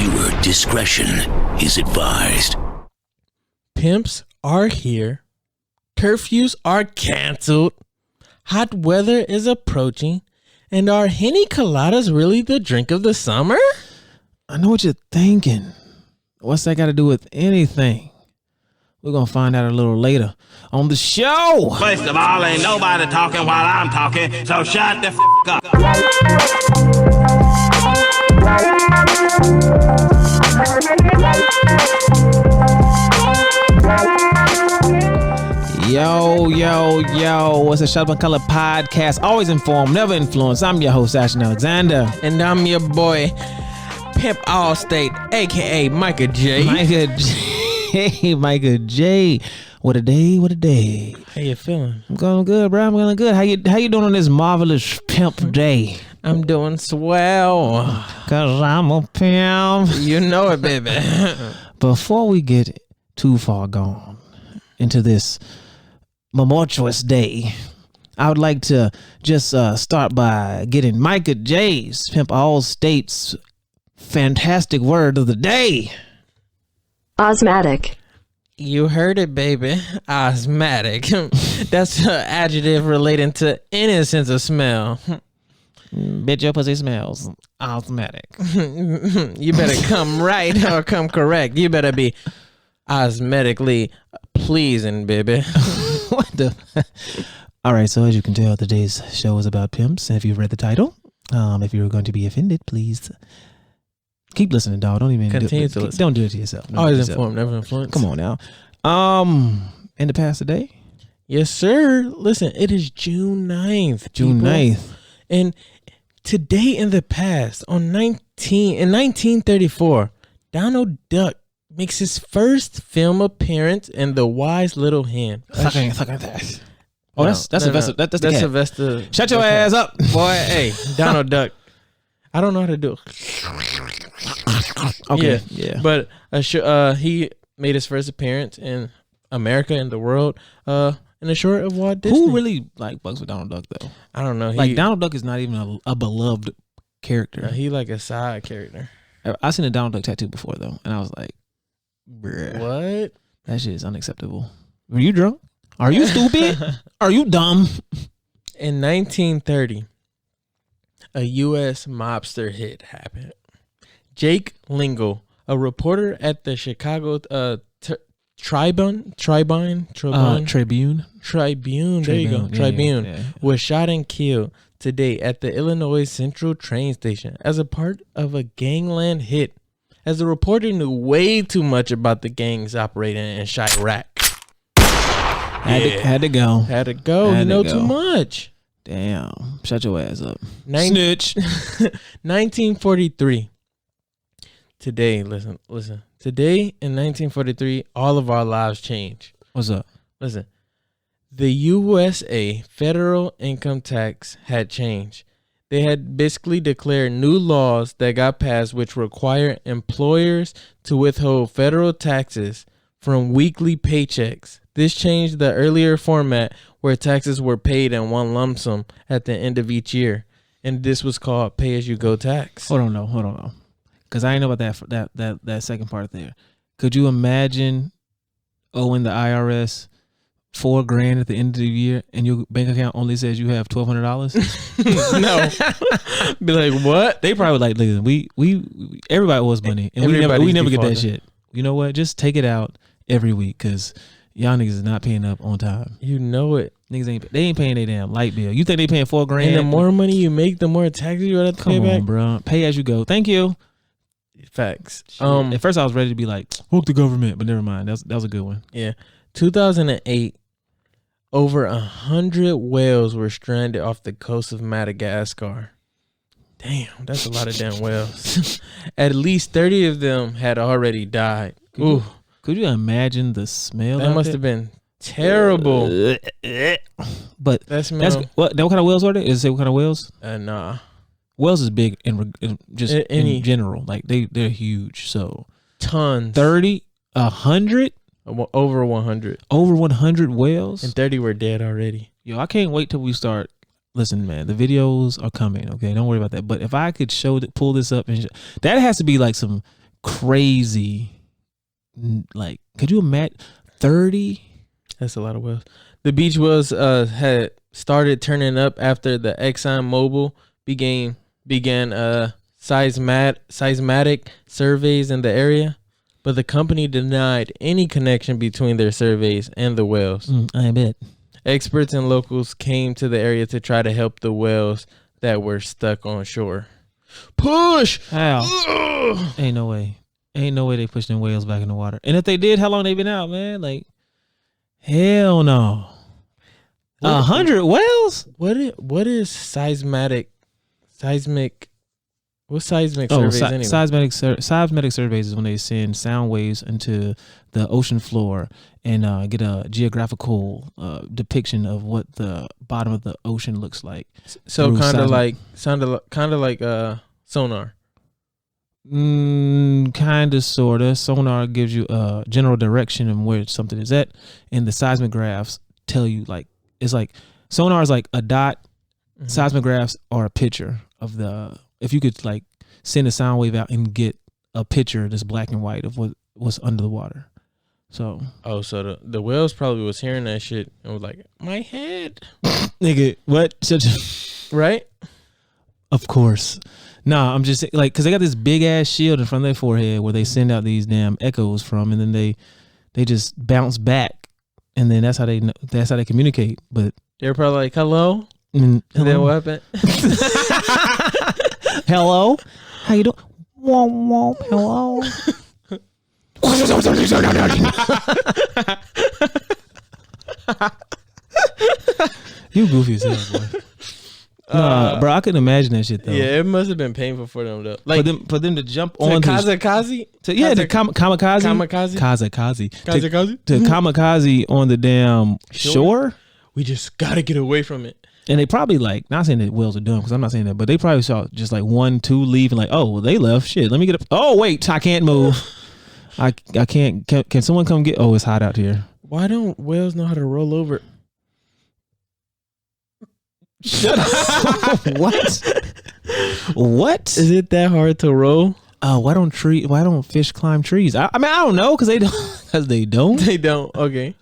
Viewer discretion is advised. Pimps are here. Curfews are canceled. Hot weather is approaching. And are Henny Coladas really the drink of the summer? I know what you're thinking. What's that got to do with anything? We're going to find out a little later on the show. First of all, ain't nobody talking while I'm talking, so shut the f*** up. Yo, what's a Shut Up and Color podcast? Always informed, never influenced. I'm your host, Ashton Alexander. And I'm your boy, Pimp Allstate, a.k.a. Micah Jaye. Micah Jaye. What a day. How you feeling? I'm going good, bro. I'm going good. How you doing on this marvelous pimp day? I'm doing swell. Cause I'm a pimp. You know it, baby. Before we get too far gone into this tumultuous day, I would like to just start by getting Micah Jaye's Pimp Allstate's fantastic word of the day. Osmatic. You heard it, baby. Osmatic. That's an adjective relating to any sense of smell. Bitch, your pussy smells osmatic. You better come right or come correct. You better be osmatically pleasing, baby. What the? All right, so as you can tell, today's show is about pimps. And if you've read the title, if you're going to be offended, please keep listening, dog. Don't even Continue to listen. Don't do it to yourself. Always informed, never influenced. Come on now. In the past today? Yes, sir. Listen, it is June 9th. June people. 9th. And today in the past, in 1934, Donald Duck makes his first film appearance in The Wise Little Hen. Fucking that. Oh, that's Sylvester. That's the cat. Sylvester. Shut your ass up, boy. Hey, Donald Duck. I don't know how to do it. Okay. Yeah. But he made his first appearance in America and the world in a short of Walt Disney. Who really bugs with Donald Duck though? I don't know. Donald Duck is not even a beloved character. He like a side character. I seen a Donald Duck tattoo before though, and I was like, bruh. What? That shit is unacceptable. Were you drunk? Are you stupid? Are you dumb? In 1930, a U.S. mobster hit happened. Jake Lingle, a reporter at the Chicago Tribune. There you go. Tribune was shot and killed today at the Illinois Central train station as a part of a gangland hit. As the reporter knew way too much about the gangs operating in Chirac. Had to go. You know too much. Damn. Shut your ass up. Snitch. 1943. Today, listen. Today in 1943, all of our lives change. What's up? Listen. The USA federal income tax had changed. They had basically declared new laws that got passed which require employers to withhold federal taxes from weekly paychecks. This changed the earlier format where taxes were paid in one lump sum at the end of each year. And this was called pay-as-you-go tax. Hold on. Because I didn't know about that second part there. Could you imagine owing the IRS $4,000 at the end of the year and your bank account only says you have $1,200? No. Be like, what? They probably like, listen, we everybody owes money and we never get that shit. You know what? Just take it out every week because y'all niggas is not paying up on time. You know it. Niggas ain't paying their damn light bill. You think they paying $4,000? And the more money you make, the more taxes you have to pay back. Come on, bro. Pay as you go. Thank you. Facts. At first I was ready to be like, fuck the government, but never mind. That was a good one. Yeah. 2008, over 100 whales were stranded off the coast of Madagascar. Damn, that's a lot of damn whales. At least 30 of them had already died. Could you imagine the smell? That must have been terrible. But that smell. What kind of whales were they? Is it say what kind of whales? Nah. Whales is big in general. Like they're huge. So tons. 30, 100, over 100. Over 100 whales, and 30 were dead already. Yo, I can't wait till we start. Listen, man, the videos are coming. Okay, don't worry about that. But if I could pull this up, and that has to be like some crazy. Like, could you imagine 30? That's a lot of whales. The beach whales had started turning up after the ExxonMobil began seismic surveys in the area, but the company denied any connection between their surveys and the whales. I bet. Experts and locals came to the area to try to help the whales that were stuck on shore. Push! How? Ain't no way. Ain't no way they pushed them whales back in the water. And if they did, how long they been out, man? Like, hell no. 100 whales? What is seismic? What's seismic surveys anyway? Seismic surveys is when they send sound waves into the ocean floor and get a geographical depiction of what the bottom of the ocean looks like. So kind of like sonar. Kind of, sort of. Sonar gives you a general direction of where something is at, and the seismographs tell you, like, it's like sonar is like a dot. Mm-hmm. Seismographs are a picture of the. If you could like send a sound wave out and get a picture that's black and white of what's under the water. So. Oh, so the whales probably was hearing that shit and was like, my head. Nigga, what? Right? Of course. Nah, I'm just like, because they got this big ass shield in front of their forehead where they send out these damn echoes from, and then they just bounce back, and then that's how they communicate. But they're probably like, hello? And then what happened? Hello? How you doing? Womp womp, hello? You goofy as hell, boy. Nah, bro, I couldn't imagine that shit though. Yeah, it must have been painful for them though. Like for them to jump on kamikaze. To kamikaze on the damn shore. We just gotta get away from it. And they probably like, not saying that whales are dumb, because I'm not saying that, but they probably saw just like 1, 2 leave and like, oh, well, they left. Shit, let me get up. Oh wait, I can't move. I can't. Can someone come get? Oh, it's hot out here. Why don't whales know how to roll over? Shut up. What? Is it that hard to roll? Why don't fish climb trees? I mean, I don't know, because they don't. They don't. Okay.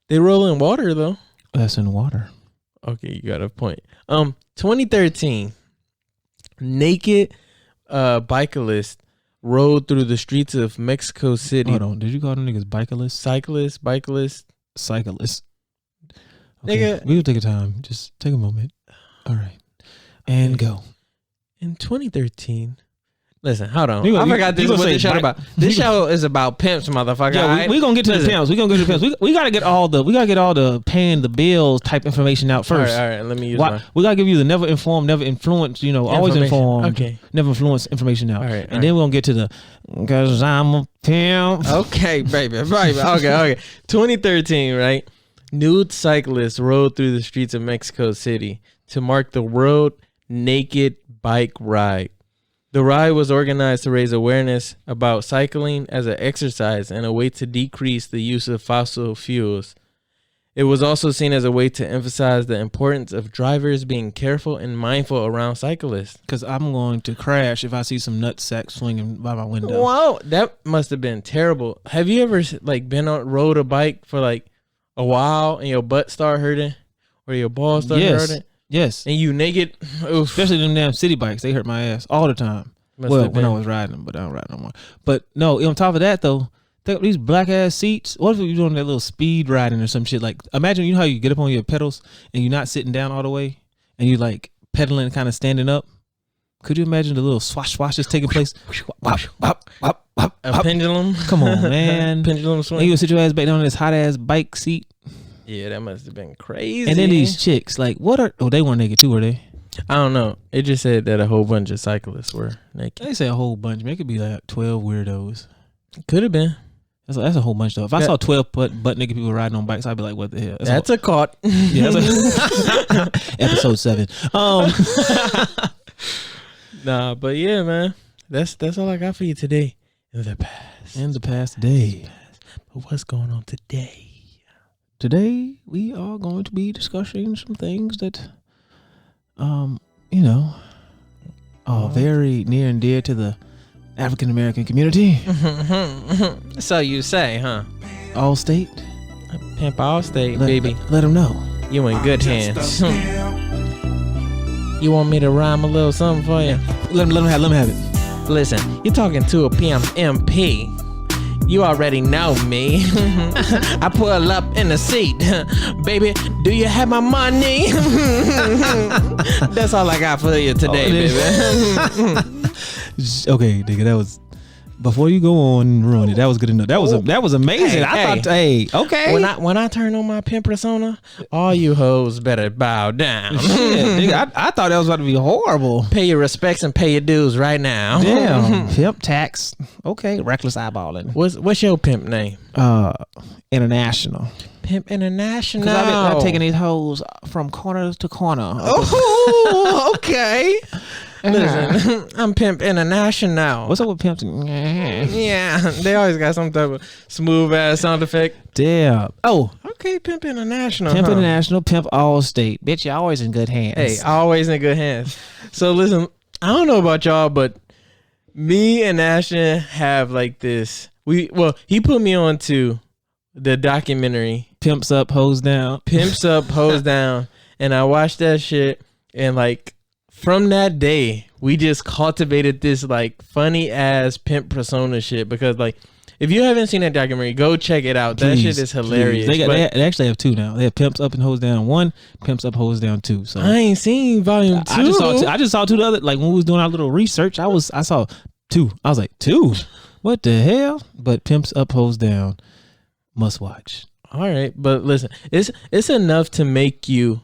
They roll in water though. That's in water. Okay, you got a point. 2013, naked bicyclist rode through the streets of Mexico City. Hold on, did you call them niggas bicyclists? Cyclists. Okay. Nigga, we'll take a time. Just take a moment. All right, and go. In 2013. Listen, hold on. I forgot this is what this show about. This show is about pimps, motherfucker. Yeah, we gonna get to the pimps. We gotta get all the paying the bills type information out first. All right. Let me use we gotta give you the never informed, never influenced. Always informed. Okay. Never influenced information out. All right. And then we're gonna get to the because I'm a pimp. Okay, baby. Right. Okay. 2013, right? Nude cyclists rode through the streets of Mexico City to mark the World Naked Bike Ride. The ride was organized to raise awareness about cycling as an exercise and a way to decrease the use of fossil fuels. It was also seen as a way to emphasize the importance of drivers being careful and mindful around cyclists. Because I'm going to crash if I see some nutsack swinging by my window. Wow, that must have been terrible. Have you ever rode a bike for like a while and your butt start hurting or your balls start hurting? Yes. And you naked? Oof. Especially them damn city bikes. They hurt my ass all the time. When I was riding them, but I don't ride no more. But no, on top of that though, think of these black ass seats. What if you're doing that little speed riding or some shit? Like, imagine how you get up on your pedals and you're not sitting down all the way and you like pedaling kind of standing up. Could you imagine the little swashes taking place? A pendulum? Come on, man. Pendulum swing. And you sit your ass back down on this hot ass bike seat. Yeah, that must have been crazy. And then these chicks, like, they weren't naked too, were they? I don't know. It just said that a whole bunch of cyclists were naked. They say a whole bunch. It could be like 12 weirdos. Could have been. That's a whole bunch though. If I saw 12 butt naked people riding on bikes, I'd be like, what the hell? That's a caught. Yeah, episode 7. Nah, but yeah, man. That's all I got for you today. In the past day. But what's going on today? Today we are going to be discussing some things that are very near and dear to the African American community. So you say, huh? Allstate. Pimp Allstate, baby. Let them know. You in good hands. You want me to rhyme a little something for you? Let them have it. Listen, you're talking to a pimp MP. You already know me. I pull up in the seat. Baby, do you have my money? That's all I got for you today, baby. Okay, nigga, that was before you go on and ruin it. That was good enough. That was amazing. Okay. When I turn on my pimp persona, all you hoes better bow down. Shit, nigga, I thought that was about to be horrible. Pay your respects and pay your dues right now. Damn, pimp tax. Okay, reckless eyeballing. What's your pimp name? International. Pimp International. Because I've been taking these hoes from corner to corner. Oh, okay. Listen, I'm Pimp International. What's up with pimps? Yeah, they always got some type of smooth ass sound effect. Damn. Oh, okay, Pimp International. Pimp International, Pimp Allstate. Bitch, you're always in good hands. Hey, always in good hands. So listen, I don't know about y'all, but me and Ashton have like this. He put me on to the documentary Pimps Up, Hoes Down. Pimps Up, Hoes Down. And I watched that shit, and like from that day, we just cultivated this like funny ass pimp persona shit, because like if you haven't seen that documentary, go check it out. That shit is hilarious. They actually have two now. They have Pimps Up and Hoes Down 1, Pimps Up, Hoes Down 2. So I ain't seen volume 2. I just saw two the other, like when we was doing our little research, I saw 2. I was like, 2? What the hell? But Pimps Up, Hoes Down, must watch. All right, but listen, it's enough to make you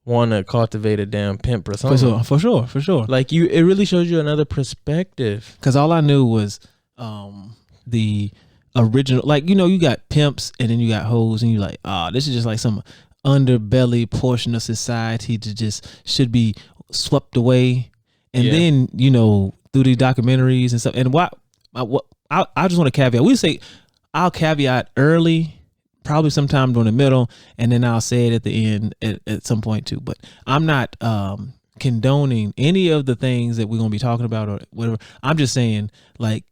want to cultivate a damn pimp persona. For sure. Like it really shows you another perspective. Because all I knew was the original, like, you know, you got pimps and then you got hoes, and you like, this is just like some underbelly portion of society that just should be swept away. And then, you know, through these documentaries and stuff. And I just want to caveat. I'll caveat early, probably sometime during the middle, and then I'll say it at the end at some point too. But I'm not condoning any of the things that we're going to be talking about or whatever. I'm just saying, like,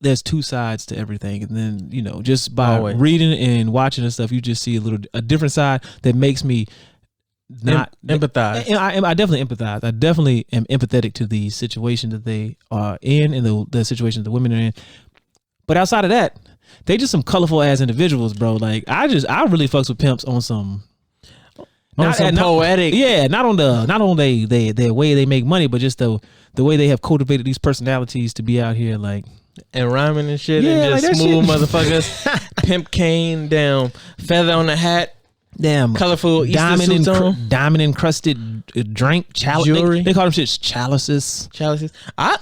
there's two sides to everything. And then, you know, just by reading and watching and stuff, you just see a different side that makes me not empathize. I definitely empathize. I definitely am empathetic to the situation that they are in and the situation that the women are in. But outside of that, they just some colorful ass individuals, bro. Like I really fucks with pimps on some poetic. Not on their way they make money, but just the way they have cultivated these personalities to be out here like and rhyming and shit, and just smooth motherfuckers. Pimp cane, damn feather on the hat, damn colorful diamond encrusted drink jewelry. They call them shits chalices. I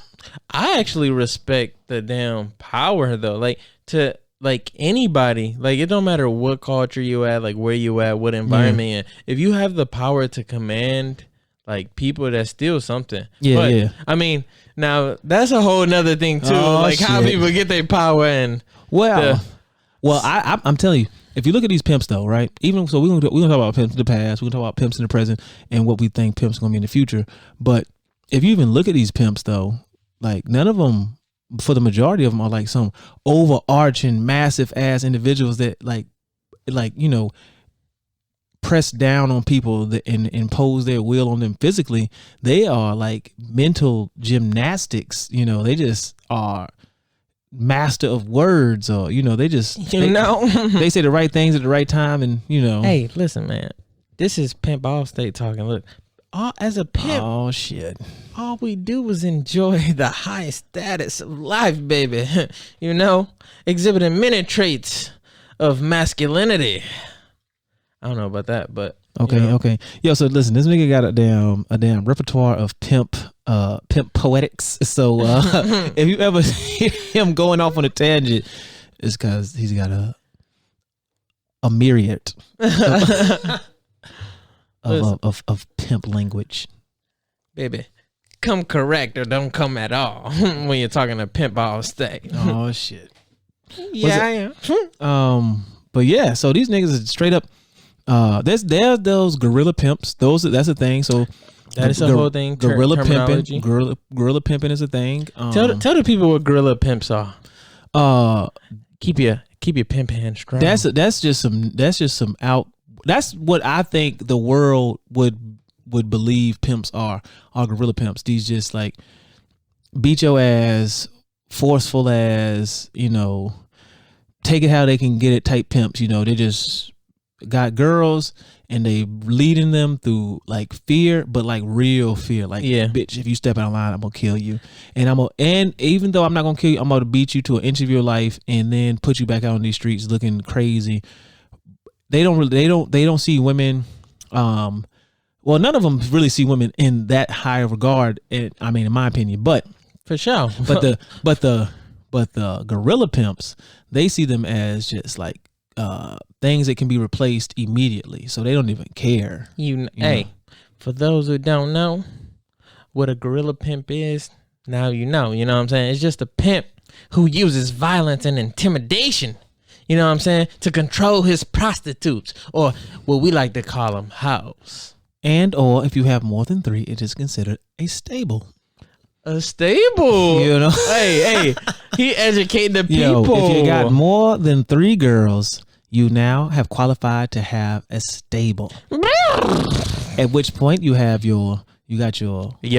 actually respect the damn power though. Like to like anybody, like it don't matter what culture you at, like where you at, what environment you're in. If you have the power to command like people, that's still something. I mean, now that's a whole nother thing too. How people get their power and I'm telling you, if you look at these pimps though, right? Even so, we're gonna talk about pimps in the past. We're gonna talk about pimps in the present and what we think pimps are gonna be in the future. But if you even look at these pimps though, like none of them, for the majority of them, are like some overarching massive ass individuals that like you know press down on people and impose their will on them physically. They are like mental gymnastics. You know, they just are master of words, or you know, they they say the right things at the right time, and you know. Hey, listen, man, this is Pimp Allstate talking. Look. As a pimp, oh shit! All we do is enjoy the high status of life, baby. You know, exhibiting many traits of masculinity. I don't know about that, but okay. Yo, so listen, this nigga got a damn repertoire of pimp poetics. So if you ever hear him going off on a tangent, it's because he's got a myriad. Of pimp language, baby. Come correct or don't come at all when you're talking to Pimp Allstate. Oh shit. Yeah, I am. But yeah, so these niggas are straight up. There's those gorilla pimps. That's the thing. So That is a whole thing. Gorilla terminology. pimping. Gorilla pimping is a thing. Tell the people what gorilla pimps are. Keep your pimp hand strong. That's just some out. That's what I think the world would believe pimps are gorilla pimps. These just like beat your ass, forceful as, take it how they can get it type pimps. They just got girls and they leading them through like fear, but like real fear. Like, bitch, if you step out of line, I'm gonna kill you. And even though I'm not gonna kill you, I'm gonna beat you to an inch of your life and then put you back out on these streets looking crazy. They don't see women. Well, none of them really see women in that high of regard. In my opinion, but for sure. But the gorilla pimps, they see them as just like things that can be replaced immediately, so they don't even care. Hey, for those who don't know what a gorilla pimp is, now you know. You know what I'm saying? It's just a pimp who uses violence and intimidation, you know what I'm saying, to control his prostitutes, or what we like to call them, hoes. Or if you have more than 3, it is considered a stable. A stable, Hey, he educating the people. If you got more than 3 girls, you now have qualified to have a stable. At which point you got your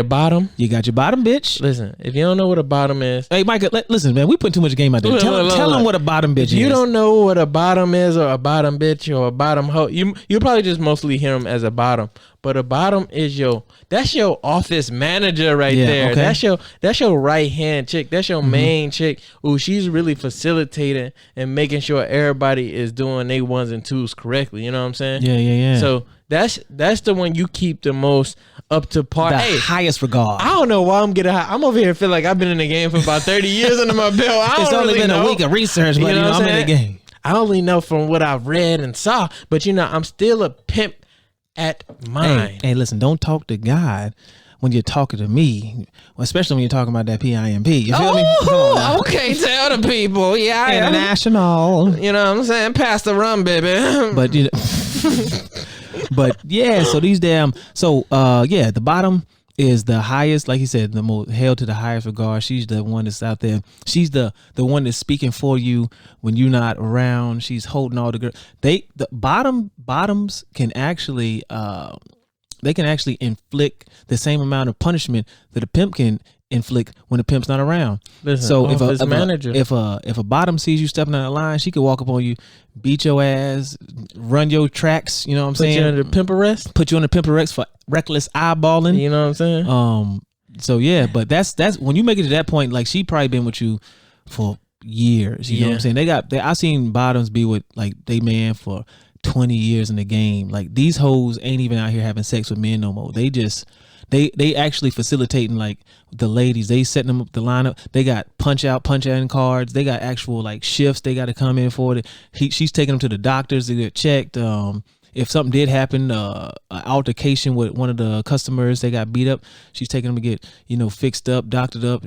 bottom. You got your bottom, bitch. Listen, if you don't know what a bottom is, hey Micah, listen, man, we put too much game out there. Tell them what a bottom bitch is. If you don't know what a bottom is, or a bottom bitch, or a bottom hoe, you probably just mostly hear them as a bottom. But a bottom is that's your office manager right there. Okay. That's your right hand chick. That's your main chick. Ooh, she's really facilitating and making sure everybody is doing their ones and twos correctly. You know what I'm saying? Yeah. So that's the one you keep the most up to par. The highest regard. I don't know why I'm getting high. I'm over here feeling like I've been in the game for about 30 years under my belt. It's only been a week of research, but I'm in the game. I only know from what I've read and saw, but I'm still a pimp at mine. Hey, listen, don't talk to God when you're talking to me, especially when you're talking about that PIMP. You feel me? Okay, tell the people. Yeah, I International. You know what I'm saying? Pass the rum, baby. But yeah, so the bottom is the highest, like he said, the most held to the highest regard. She's the one that's out there. She's the one that's speaking for you when you're not around. She's holding all the girls. The bottoms can actually inflict the same amount of punishment that a pimp can inflict when the pimp's not around. Listen, so if a bottom sees you stepping on the line, she could walk up on you, beat your ass, run your tracks. You know what I'm saying? Put you under pimp arrest. Put you under pimp arrest for reckless eyeballing. You know what I'm saying? So yeah, but that's when you make it to that point. Like, she probably been with you for years. You know what I'm saying? I seen bottoms be with like they man for 20 years in the game. Like, these hoes ain't even out here having sex with men no more. They just they actually facilitating like the ladies. They setting them up the lineup. They got punch out cards. They got actual like shifts they got to come in for it. She's taking them to the doctors to get checked. If something did happen, an altercation with one of the customers, they got beat up, she's taking them to get, fixed up, doctored up.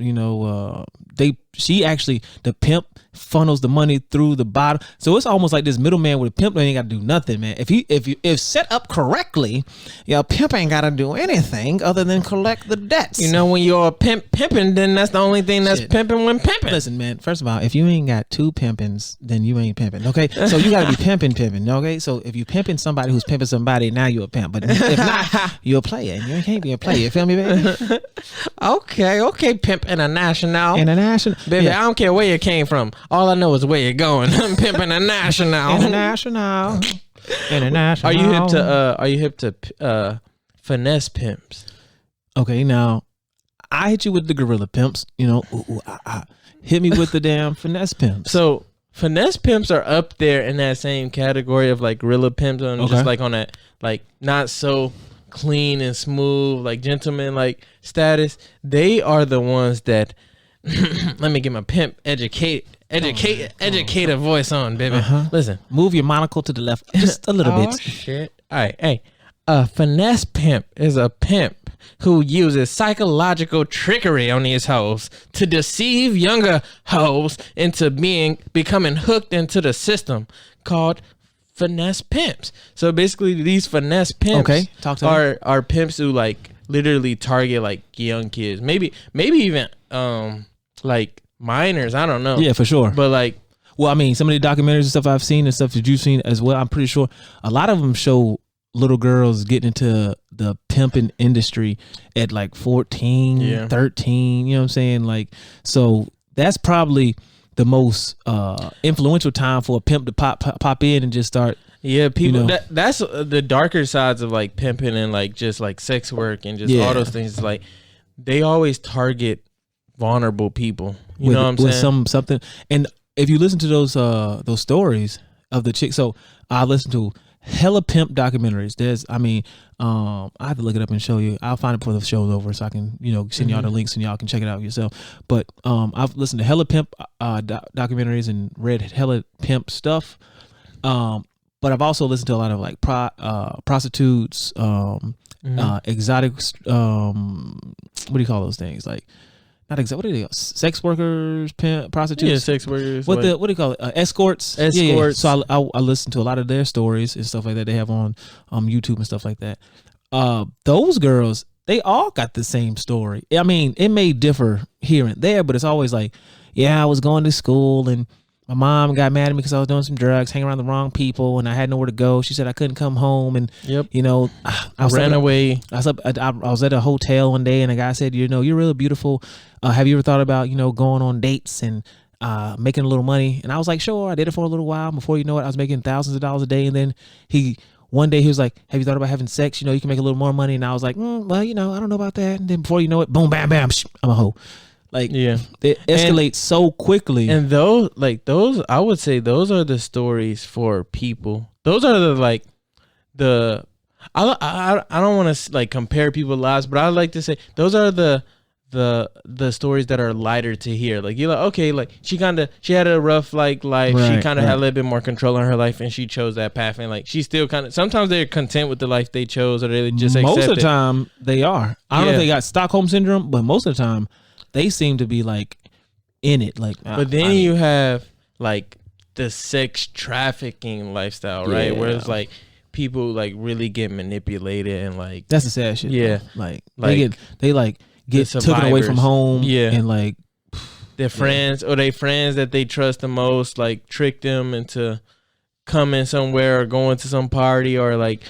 The pimp funnels the money through the bottom. So it's almost like this middleman with a pimp that ain't got to do nothing, man. If set up correctly, your pimp ain't got to do anything other than collect the debts. When you're a pimping, then that's the only thing that's pimping when pimping. Listen, man, first of all, if you ain't got 2 pimpings, then you ain't pimping, okay? So you got to be pimping, okay? So if you pimping somebody who's pimping somebody, now you're a pimp. But if not, you're a player. You can't be a player. You feel me, baby? Okay, pimp international. Baby, Yeah. I don't care where you came from. All I know is where you're going. I'm pimping international. International. Are you hip to finesse pimps? Okay, now I hit you with the gorilla pimps. Hit me with the damn finesse pimps. So finesse pimps are up there in that same category of like gorilla pimps, just like on that like not so clean and smooth like gentleman like status. They are the ones that let me get my pimp educator voice on, baby. Listen, move your monocle to the left just a little bit. Shit. All right, hey, a finesse pimp is a pimp who uses psychological trickery on these hoes to deceive younger hoes into becoming hooked into the system called finesse pimps. So basically, these finesse pimps talk to are pimps who like literally target like young kids, maybe even like minors. I don't know. Yeah, for sure. But like, well, I mean, some of the documentaries and stuff I've seen and stuff that you've seen as well, I'm pretty sure a lot of them show little girls getting into the pimping industry at like 14, 13, you know what I'm saying? Like, so that's probably the most influential time for a pimp to pop in and just start. Yeah, people. You know, that's the darker sides of like pimping and like just like sex work and just all those things. It's like they always target vulnerable people. You know what I'm saying? With something. And if you listen to those stories of the chick, so I listen to hella pimp documentaries. There's, I mean, I have to look it up and show you. I'll find it before the show's over so I can, send y'all the links and y'all can check it out yourself. But I've listened to hella pimp documentaries and read hella pimp stuff. But I've also listened to a lot of like prostitutes, exotic, what do you call those things? Like, not exactly. What do they call? Sex workers, prostitutes. Yeah, sex workers. What do you call it? Escorts. Escorts. Yeah. So I listen to a lot of their stories and stuff like that they have on YouTube and stuff like that. Those girls, they all got the same story. I mean, it may differ here and there, but it's always like, yeah, I was going to school and my mom got mad at me because I was doing some drugs, hanging around the wrong people, and I had nowhere to go. She said I couldn't come home, and I ran away. I was at a hotel one day, and a guy said, "You're really beautiful. Have you ever thought about going on dates and making a little money?" And I was like, "Sure." I did it for a little while. Before you know it, I was making thousands of dollars a day. And then one day he was like, "Have you thought about having sex? You can make a little more money." And I was like, "Well, I don't know about that." And then before you know it, boom, bam, bam, I'm a hoe. Like, yeah, it escalates so quickly. And those, I would say those are the stories for people. Those are I don't want to like compare people's lives, but I like to say those are the stories that are lighter to hear. Like, you're like, okay, like she had a rough life. Right, she kind of had a little bit more control on her life, and she chose that path. And like, she still sometimes they're content with the life they chose, or they just accept most of the it. time they are. I don't know if they got Stockholm syndrome, but most of the time they seem to be like in it. Like, but then you have like the sex trafficking lifestyle, right? Where it's like people like really get manipulated and like that's the sad shit. Yeah, bro. Like they get taken away from home. Yeah, and like their friends or they friends that they trust the most, like trick them into coming somewhere or going to some party or like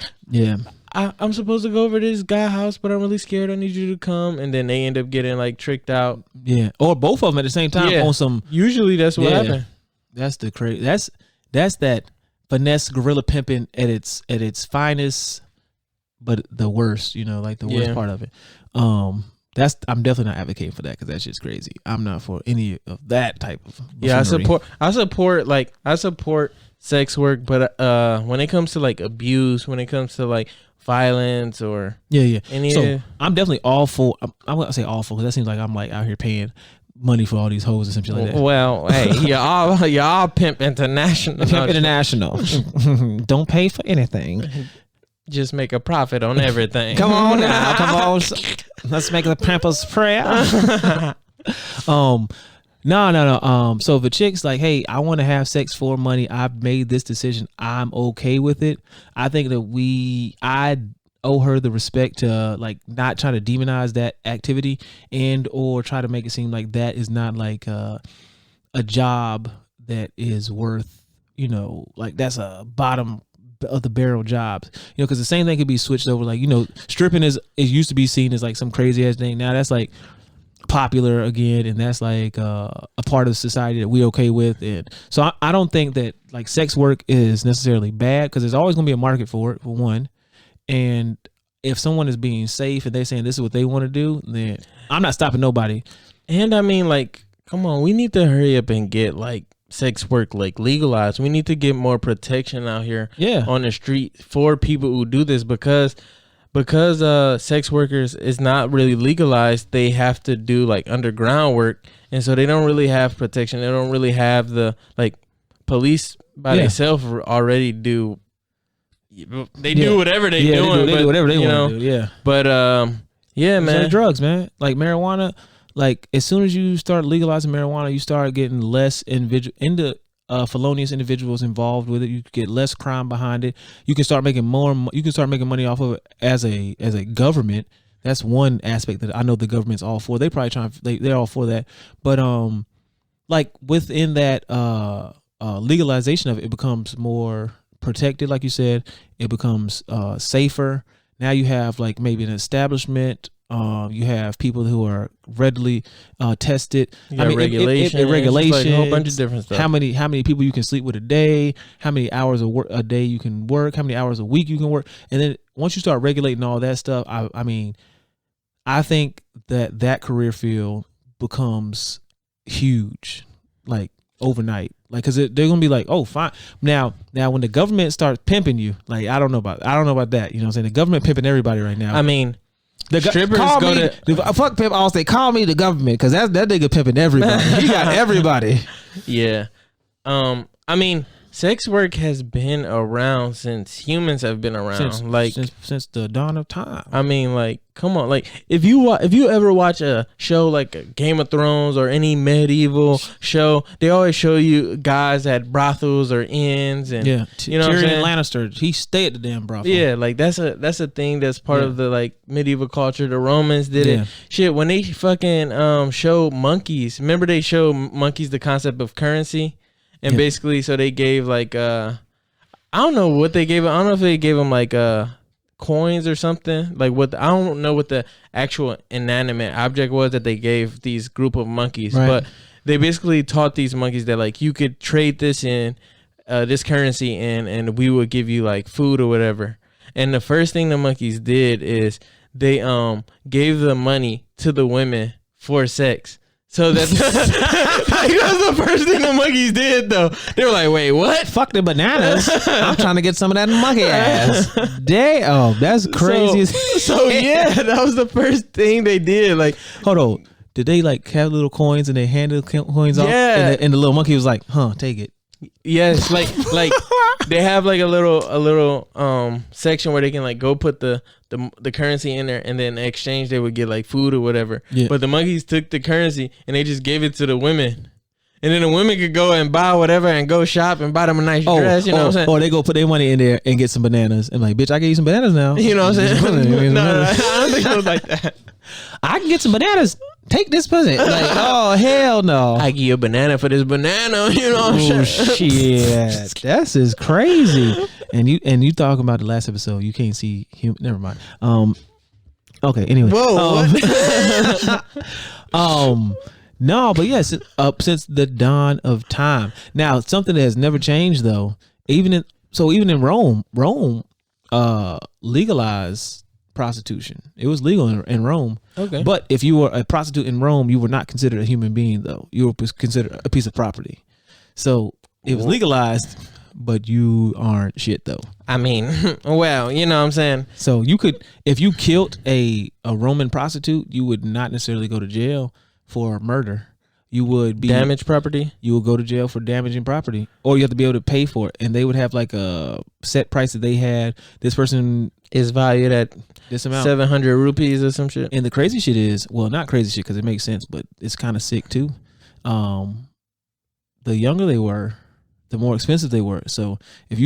I'm supposed to go over to this guy's house, but I'm really scared. I need you to come. And then they end up getting like tricked out. Yeah. Or both of them at the same time on some. Usually that's what happens. That's the crazy. That's that finesse gorilla pimping at its finest, but the worst, like the worst part of it. I'm definitely not advocating for that because that's just crazy. I'm not for any of that type of buffoonery. Yeah, I support sex work, but when it comes to like abuse, when it comes to like violence or I'm definitely all for. I'm gonna say all for because that seems like I'm like out here paying money for all these hoes or something like that. Well, hey, y'all pimp international. Pimp international. Don't pay for anything. Just make a profit on everything. Come on now, come on. Let's make the pimpers prayer. No. So if a chick's like, hey, I want to have sex for money, I've made this decision, I'm okay with it. I think that I owe her the respect to like not try to demonize that activity and or try to make it seem like that is not like a job that is worth, like that's a bottom of the barrel jobs, because the same thing could be switched over. Like, stripping it used to be seen as like some crazy ass thing. Now that's like popular again, and that's like a part of society that we okay with. And so I don't think that like sex work is necessarily bad because there's always gonna be a market for it, for one. And if someone is being safe and they're saying this is what they want to do, then I'm not stopping nobody. And I mean, like, come on, we need to hurry up and get like sex work like legalized. We need to get more protection out here on the street for people who do this because sex workers is not really legalized. They have to do like underground work, and so they don't really have protection. They don't really have the like police by themselves already do. They do whatever they doing. They do whatever they want to do. Yeah, but man, like drugs, man, like marijuana. Like as soon as you start legalizing marijuana, you start getting less felonious individuals involved with it. You get less crime behind it. You can start making more. You can start making money off of it as a government That's one aspect that I know the government's all for. They probably they're all for that. But like within that legalization of it, it becomes more protected, like you said. It becomes safer. Now you have like maybe an establishment. You have people who are readily tested. You got regulations, regulations, like a whole bunch of different stuff. How many people you can sleep with a day? How many hours a day you can work? How many hours a week you can work? And then once you start regulating all that stuff, I mean, I think that career field becomes huge, like overnight. Like, cause they're gonna be like, oh, fine. Now when the government starts pimping you, like I don't know about that. You know what I'm saying? The government pimping everybody right now. I mean. Strippers fuck Pimp Allstate. Call me the government, because that nigga pimping everybody. He got everybody. Yeah. I mean, sex work has been around since humans have been around. Since the dawn of time. I mean, like, come on. Like, if you ever watch a show like a Game of Thrones or any medieval show, they always show you guys at brothels or inns, and you know, Tyrion Lannister, he stayed at the damn brothel. Yeah, like that's a thing that's part of the like medieval culture. The Romans did it. Shit, when they fucking show monkeys, remember they show monkeys the concept of currency, and basically, so they gave like I don't know what they gave. I don't know if they gave them like coins or something. Like I don't know what the actual inanimate object was that they gave these group of monkeys, but they basically taught these monkeys that like you could trade this in this currency and we would give you like food or whatever. And the first thing the monkeys did is they gave the money to the women for sex. So that's the first thing the monkeys did, though. They were like, wait, what? Fuck the bananas. I'm trying to get some of that monkey ass. Damn, that's crazy. So yeah, that was the first thing they did. Like, hold on. Did they like have little coins and they handed the coins off? Yeah. And the little monkey was like, take it. Yes, like they have like a little section where they can like go put the currency in there, and then in exchange they would get like food or whatever. Yeah. But the monkeys took the currency and they just gave it to the women. And then the women could go and buy whatever and go shop and buy them a nice dress, you know what I'm saying? Or they go put their money in there and get some bananas. And like, bitch, I gave you some bananas now. You know what I'm saying? No, I don't think it was like that. I can get some bananas. Take this pussy. Like, oh, hell no. I give you a banana for this banana. You know what I'm saying? Shit. That's just crazy. And you talking about the last episode. You can't see human. Never mind. Okay, anyway. Whoa, what? No, but yes, since the dawn of time. Now, something that has never changed though, even in Rome legalized prostitution. It was legal in Rome. Okay. But if you were a prostitute in Rome, you were not considered a human being though. You were considered a piece of property. So it was legalized, but you aren't shit though. I mean, well, you know what I'm saying? So you could, if you killed a Roman prostitute, you would not necessarily go to jail for murder. You would be damaged property. You would go to jail for damaging property, or you have to be able to pay for it. And they would have like a set price that they had. This person is valued at this amount, 700 rupees or some shit. And the crazy shit is, well, not crazy shit because it makes sense, but it's kind of sick too. The younger they were, the more expensive they were. So if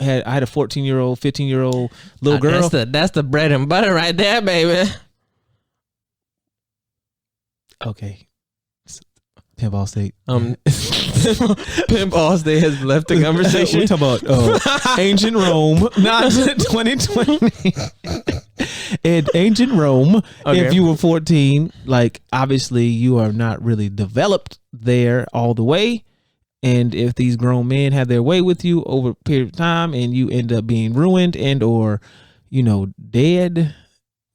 I had a 14-year-old, 15-year-old little girl. That's the bread and butter right there, baby. Okay. Pimp Allstate. Pimp Allstate has left the conversation. We're talking about ancient Rome, not 2020. In ancient Rome, if you were 14, like obviously you are not really developed there all the way. And if these grown men have their way with you over a period of time and you end up being ruined and or, dead,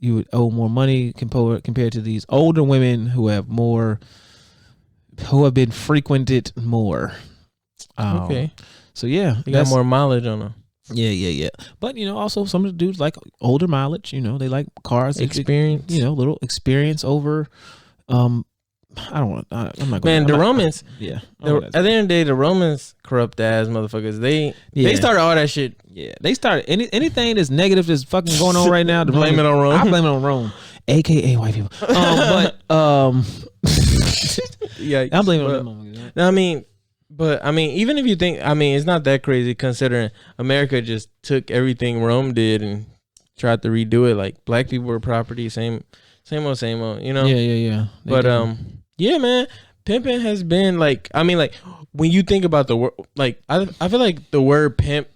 you would owe more money compared to these older women who have been frequented more. Okay. So yeah. You got more mileage on them. Yeah. But also some of the dudes like older mileage, they like cars. Experience. Little experience over I'm not going Man, the Romans. Yeah. At the end of the day, the Romans corrupt ass motherfuckers. They started all that shit. Yeah. They started anything that's negative that's fucking going on right now. Blame it on Rome. I blame it on Rome. AKA white people. Yeah. I'm blaming it on them. I mean, even if you think, it's not that crazy considering America just took everything Rome did and tried to redo it. Like black people were property, same old, you know. Yeah. But yeah, man, pimping has been like, I mean, like when you think about the word, like I feel like the word pimp,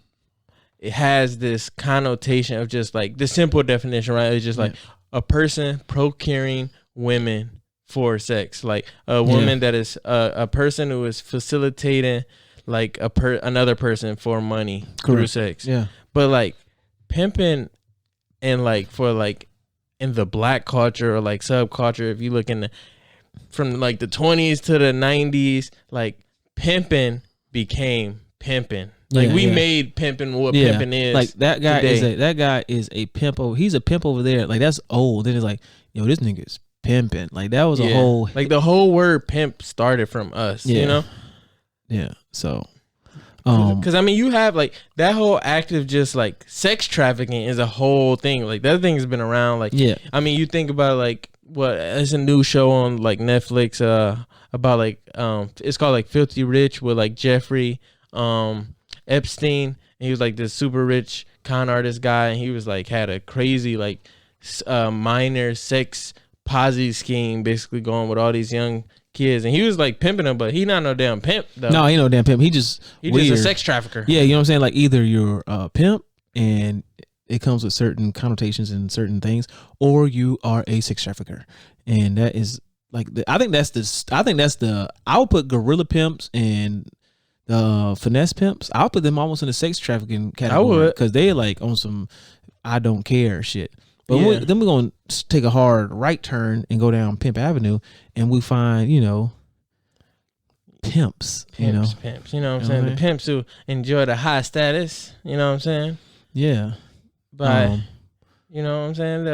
it has this connotation of just like the simple definition, right? It's just like a person procuring women for sex, like a woman that is a person who is facilitating like another person for money through sex. Yeah. But like pimping and like for like in the black culture or like subculture, if you look in from like the 20s to the 90s, like pimping became pimping. Like we made pimping what pimping is. Like that guy is a pimp. He's a pimp over there. Like that's old. Then it's like, yo, this nigga's pimping. Like that was a whole, like the whole word pimp started from us. You know. Yeah. So. Because I mean, you have like that whole act of just like sex trafficking is a whole thing. Like that thing has been around. Like I mean, you think about like it's a new show on like Netflix about like it's called like Filthy Rich with like Jeffrey Epstein. And he was like this super rich con artist guy, and he was like had a crazy like minor sex posse scheme, basically going with all these young kids, and he was like pimping them, but he not no damn pimp though. No, he no damn pimp. He just a sex trafficker. Yeah, you know what I'm saying? Like either you're a pimp and it comes with certain connotations and certain things, or you are a sex trafficker, and that is like I would put gorilla pimps and finesse pimps. I'll put them almost in the sex trafficking category. I would, because they like on some I don't care shit. But then we're going to take a hard right turn and go down Pimp Avenue, and we find, you know, pimps. You know what I'm saying? The pimps who enjoy the high status, you know what I'm saying? Yeah. But, you know what I'm saying?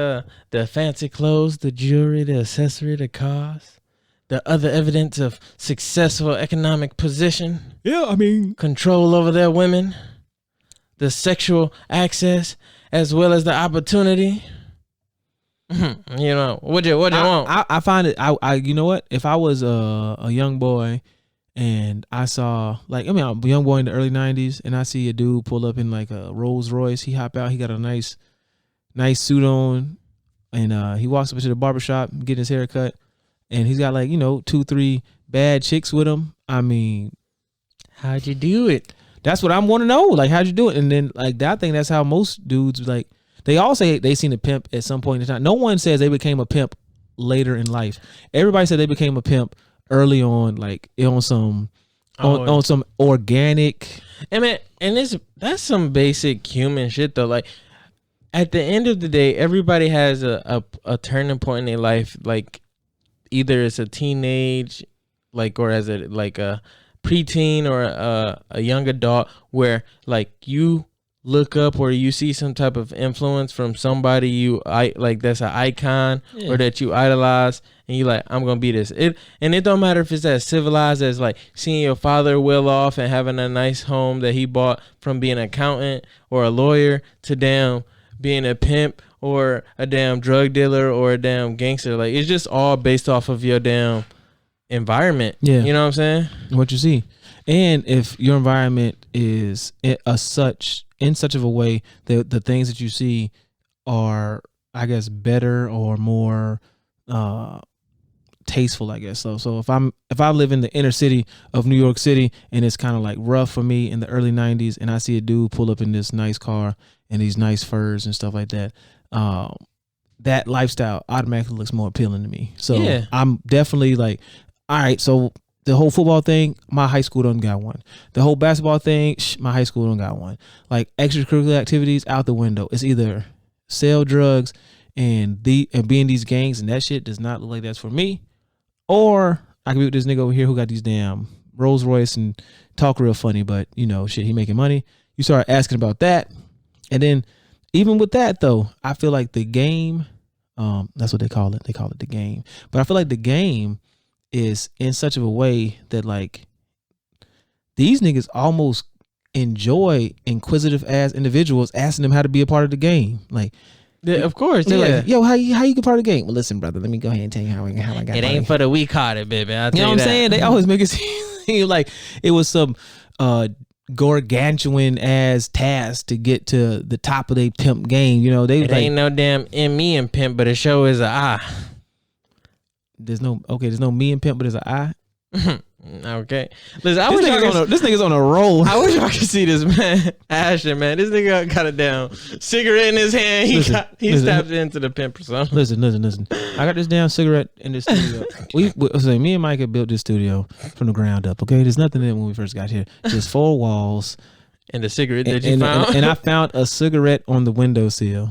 The fancy clothes, the jewelry, the accessory, the cars, the other evidence of successful economic position. Yeah, I mean. Control over their women, the sexual access, as well as the opportunity. You know, what you want? I find it. I you know what? If I was a young boy and I saw like I'm a young boy in the early '90s and I see a dude pull up in like a Rolls Royce, he hop out, he got a nice suit on, and he walks up to the barbershop getting his hair cut, and he's got like 2-3 bad chicks with him. I mean, how'd you do it? That's what I want to know. Like, how'd you do it? And then like I think that's how most dudes like. They all say they seen a pimp at some point in time. No one says they became a pimp later in life. Everybody said they became a pimp early on, like on some organic. And that's some basic human shit though. Like at the end of the day, everybody has a turning point in their life. Like either it's a teenage, like or as a like a preteen or a young adult, where like you look up or you see some type of influence from somebody you like that's an icon or that you idolize, and you like, I'm gonna be this. It don't matter if it's as civilized as like seeing your father well off and having a nice home that he bought from being an accountant or a lawyer to damn being a pimp or a damn drug dealer or a damn gangster. Like it's just all based off of your damn environment. Yeah, you know what I'm saying? What you see. And if your environment is in such of a way that the things that you see are, I guess, better or more tasteful, I guess. So if I live in the inner city of New York City and it's kind of like rough for me in the early 90s, and I see a dude pull up in this nice car and these nice furs and stuff like that, that lifestyle automatically looks more appealing to me. So I'm definitely like, all right, so the whole football thing, my high school don't got one. The whole basketball thing, my high school don't got one. Like extracurricular activities out the window. It's either sell drugs and be in these gangs, and that shit does not look like that's for me. Or I can be with this nigga over here who got these damn Rolls Royce and talk real funny, but shit, he making money. You start asking about that, and then even with that though, I feel like the game, that's what they call it. They call it the game. But I feel like the game is in such of a way that like these niggas almost enjoy inquisitive ass individuals asking them how to be a part of the game. Like, of course, like, yo, how you get part of the game? Well, listen, brother, let me go ahead and tell you how I got it. Ain't for the weak hearted, baby. You know what I'm saying? They always make it seem like it was some gargantuan as task to get to the top of their pimp game. You know, It ain't no damn me in pimp, but it sure is a I. There's no me in pimp, but there's an I. Okay. Listen, I wish this nigga's on a roll. I wish I could see this man, Ashton, man. This nigga got it down. Cigarette in his hand. He stepped into the pimp or something. Listen. I got this damn cigarette in this studio. Me and Micah built this studio from the ground up. Okay, there's nothing in it when we first got here. Just 4 walls and the cigarette that you found. And I found a cigarette on the windowsill.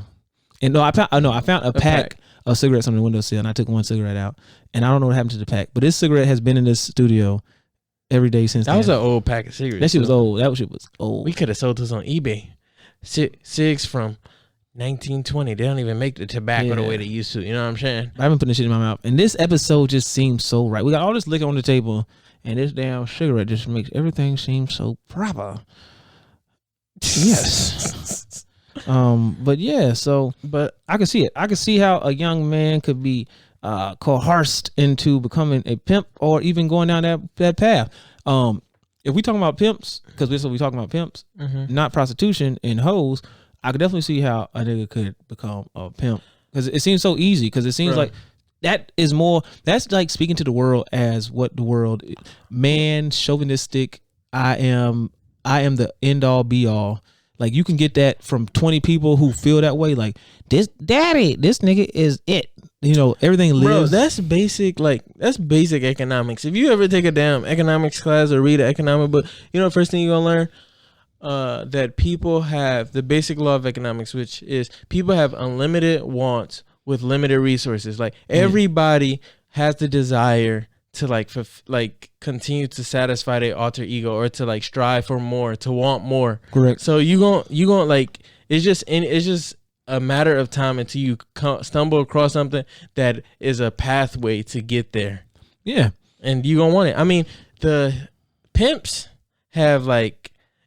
And I found a pack of cigarettes on the windowsill, and I took one cigarette out. And I don't know what happened to the pack, but this cigarette has been in this studio every day since. That was an old pack of cigarettes. That shit was old. That shit was old. We could have sold this on eBay. Cigs from 1920. They don't even make the tobacco the way they used to. You know what I'm saying? I've been putting this shit in my mouth, and this episode just seems so right. We got all this liquor on the table, and this damn cigarette just makes everything seem so proper. Yes. But I can see it. I can see how a young man could be coerced into becoming a pimp or even going down that path. If we talking about pimps, because this is what we talking about pimps, not prostitution and hoes, I could definitely see how a nigga could become a pimp, because it seems so easy, because it seems like that's like speaking to the world as what the world, man, chauvinistic, I am the end all be all. Like, you can get that from 20 people who feel that way. Like, this nigga is it. You know, everything lives. Bro, that's basic economics. If you ever take a damn economics class or read an economic book, you know the first thing you're gonna learn? That people have the basic law of economics, which is people have unlimited wants with limited resources. Like, everybody has the desire to continue to satisfy their alter ego, or to strive for more, to want more. Correct. So you gon' it's just a matter of time until you stumble across something that is a pathway to get there. Yeah. And you gonna want it. I mean, the pimps have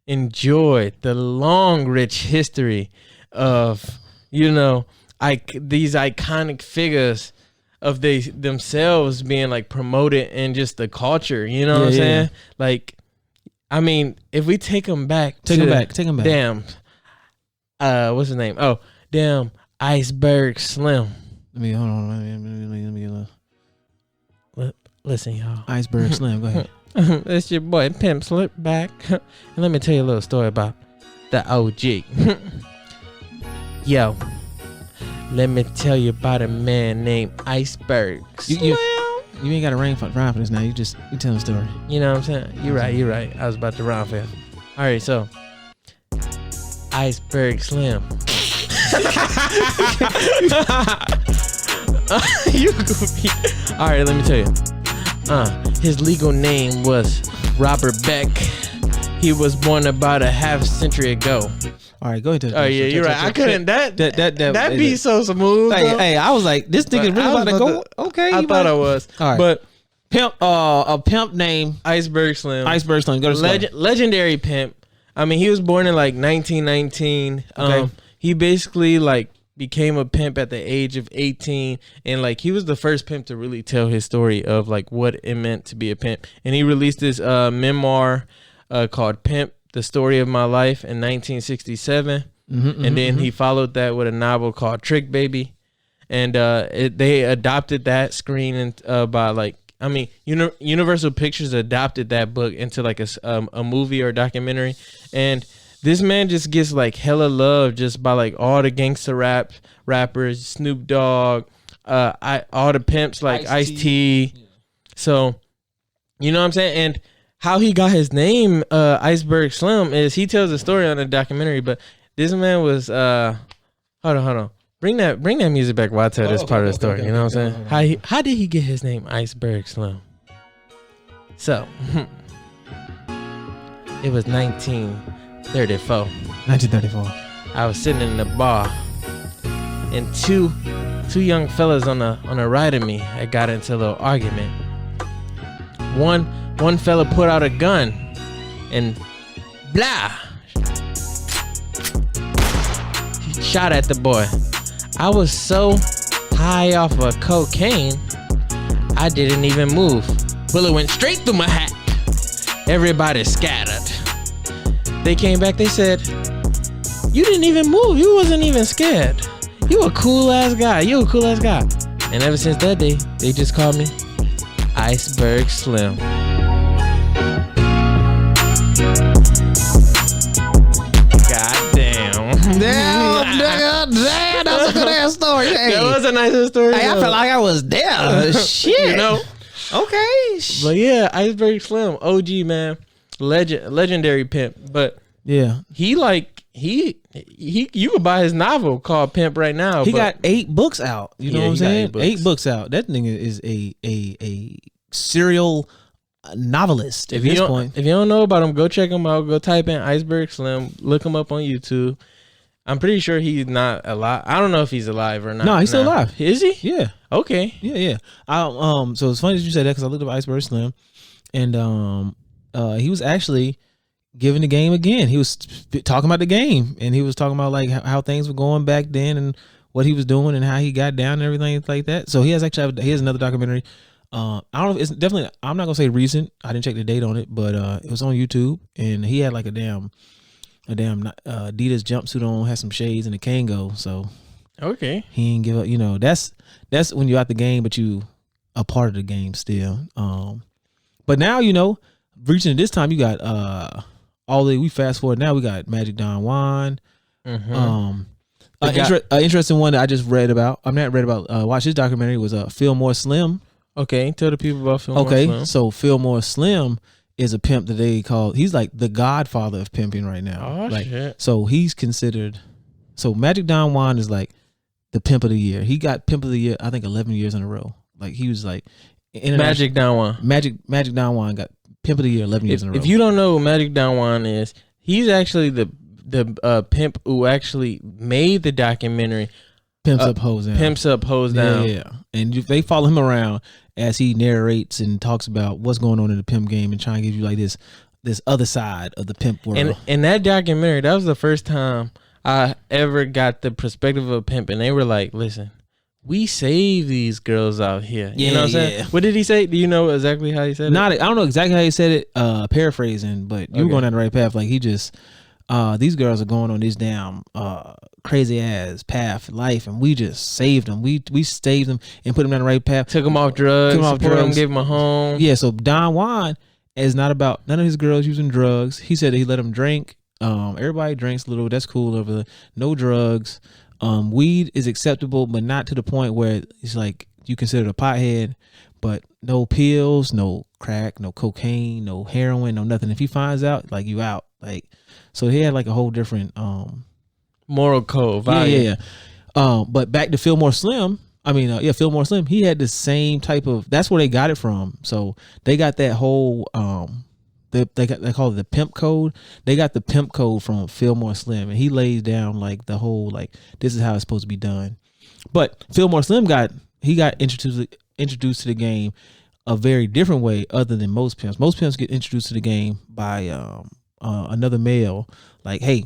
enjoyed the long, rich history of, these iconic figures of themselves being promoted in just the culture. You know what I'm saying? I mean, if we take them back. Damn. What's his name? Oh, damn. Iceberg Slim. Let me Listen, y'all. Iceberg Slim. Go ahead. It's your boy Pimp Slip back. And let me tell you a little story about the OG. Yo, let me tell you about a man named Iceberg Slim. You ain't got a rhyme for this now. You tell the story. You know what I'm saying? You're right. I was about to rhyme for you. All right, so Iceberg Slim. You goofy. All right, let me tell you. His legal name was Robert Beck. He was born about a half century ago. All right, go ahead. Oh yeah, you're right. I couldn't. That beat so smooth. Hey, I was like, this nigga really about to go. Okay, I thought I was. All right, but a pimp named Iceberg Slim. Iceberg Slim. Go to legendary pimp. I mean, he was born in 1919. Okay. He basically became a pimp at the age of 18, and he was the first pimp to really tell his story of what it meant to be a pimp. And he released this memoir called Pimp: The Story of My Life in 1967. And then he followed that with a novel called Trick Baby, and they adopted that screen by Universal Pictures adopted that book into a movie or documentary. And this man just gets hella love just by all the gangster rappers, Snoop Dogg, all the pimps Ice-T. Yeah. So, you know what I'm saying? And how he got his name, Iceberg Slim, is he tells a story on the documentary. But this man was hold on. Bring that music back while I tell this part of the story. You know what I'm saying? How did he get his name, Iceberg Slim? So, it was 1934. 1934. I was sitting in the bar, and two young fellas on the right of me had got into a little argument. One fella put out a gun and blah, he shot at the boy. I was so high off of cocaine, I didn't even move. Bullet went straight through my hat. Everybody scattered. They came back. They said, "You didn't even move. You wasn't even scared. You a cool ass guy. You a cool ass guy." And ever since that day, they just called me Iceberg Slim. Damn, that's a good ass story. Hey. That was a nice story. Hey, I felt like I was there. Shit. You know? Okay. But yeah, Iceberg Slim, OG man, legendary pimp. But yeah, he you could buy his novel called Pimp right now. He got 8 books out. You know what I'm saying? 8 books out. That nigga is a serial novelist at this point. If you don't know about him, go check him out. Go type in Iceberg Slim. Look him up on YouTube. I'm pretty sure he's not alive. I don't know if he's alive or not. No, he's still alive. Is he? Yeah. Okay. Yeah. So it's funny that you said that because I looked up Iceberg Slim, and he was actually giving the game again. He was talking about the game, and he was talking about like how things were going back then and what he was doing and how he got down and everything like that. So he has another documentary. I don't know if it's definitely. I'm not gonna say recent. I didn't check the date on it, but it was on YouTube, and he had like a damn Adidas jumpsuit on, had some shades and a Kango. So okay, he ain't give up. You know, that's when you're out the game, but you a part of the game still. But now reaching this time, you got we fast forward now. We got Magic Don Juan. Mm-hmm. An interesting one that I just read about. Watch his documentary was Fillmore Slim. Okay, tell the people about Fillmore Slim. Okay, so Fillmore Slim is a pimp that they call. He's like the godfather of pimping right now. Oh shit! So he's considered. So Magic Don Juan is like the pimp of the year. He got pimp of the year, I think, 11 years in a row. Like he was like Magic Don Juan. Magic Don Juan got pimp of the year 11 years in a row. If you don't know who Magic Don Juan is, he's actually the pimp who actually made the documentary Pimps Up Hoes Down. Pimps Up Hoes Down. Yeah. And they follow him around as he narrates and talks about what's going on in the pimp game and trying to give you like this other side of the pimp world. And that documentary, that was the first time I ever got the perspective of a pimp, and they were like, "Listen, we save these girls out here." You know what I'm saying? What did he say? Do you know exactly how he said it? I don't know exactly how he said it, paraphrasing, but you were going down the right path. Like he just these girls are going on this damn crazy ass path in life, and we just saved them. We saved them and put them down the right path. Took them off drugs, supported them, gave them a home. Yeah, so Don Juan is not about none of his girls using drugs. He said that he let them drink. Everybody drinks a little. That's cool over there. No drugs. Weed is acceptable, but not to the point where it's like you consider a pothead. But no pills, no crack, no cocaine, no heroin, no nothing. If he finds out, like you out. Like so, he had like a whole different moral code. Value. Yeah. But back to Fillmore Slim. Fillmore Slim. He had the same type of. That's where they got it from. So they got that whole. They call it the pimp code. They got the pimp code from Fillmore Slim, and he lays down like the whole like this is how it's supposed to be done. But Fillmore Slim got introduced to the game a very different way other than most pimps. Most pimps get introduced to the game by another male. Like, hey,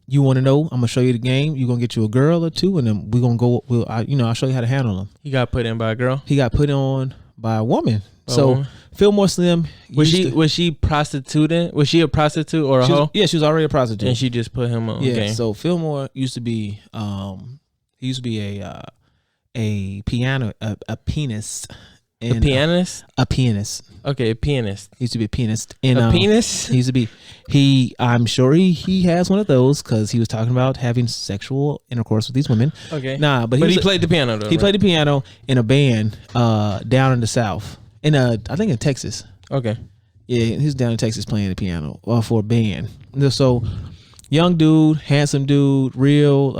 you want to know? I'm gonna show you the game. You're gonna get you a girl or two, and then we're gonna go. I'll show you how to handle them. He got put in by a girl. He got put on by a woman. Fillmore Slim was she prostituting? Was she a prostitute or a hoe? Yeah, she was already a prostitute, and she just put him on. Yeah. Okay. So Fillmore used to be a piano a pianist. And, a pianist? A pianist. Okay, a pianist. He used to be a pianist. And, a penis? He used to be. I'm sure he has one of those because he was talking about having sexual intercourse with these women. Okay. Nah, but he played the piano though. He played the piano in a band down in the South. I think in Texas. Okay. Yeah, he's down in Texas playing the piano for a band. So, young dude, handsome dude, real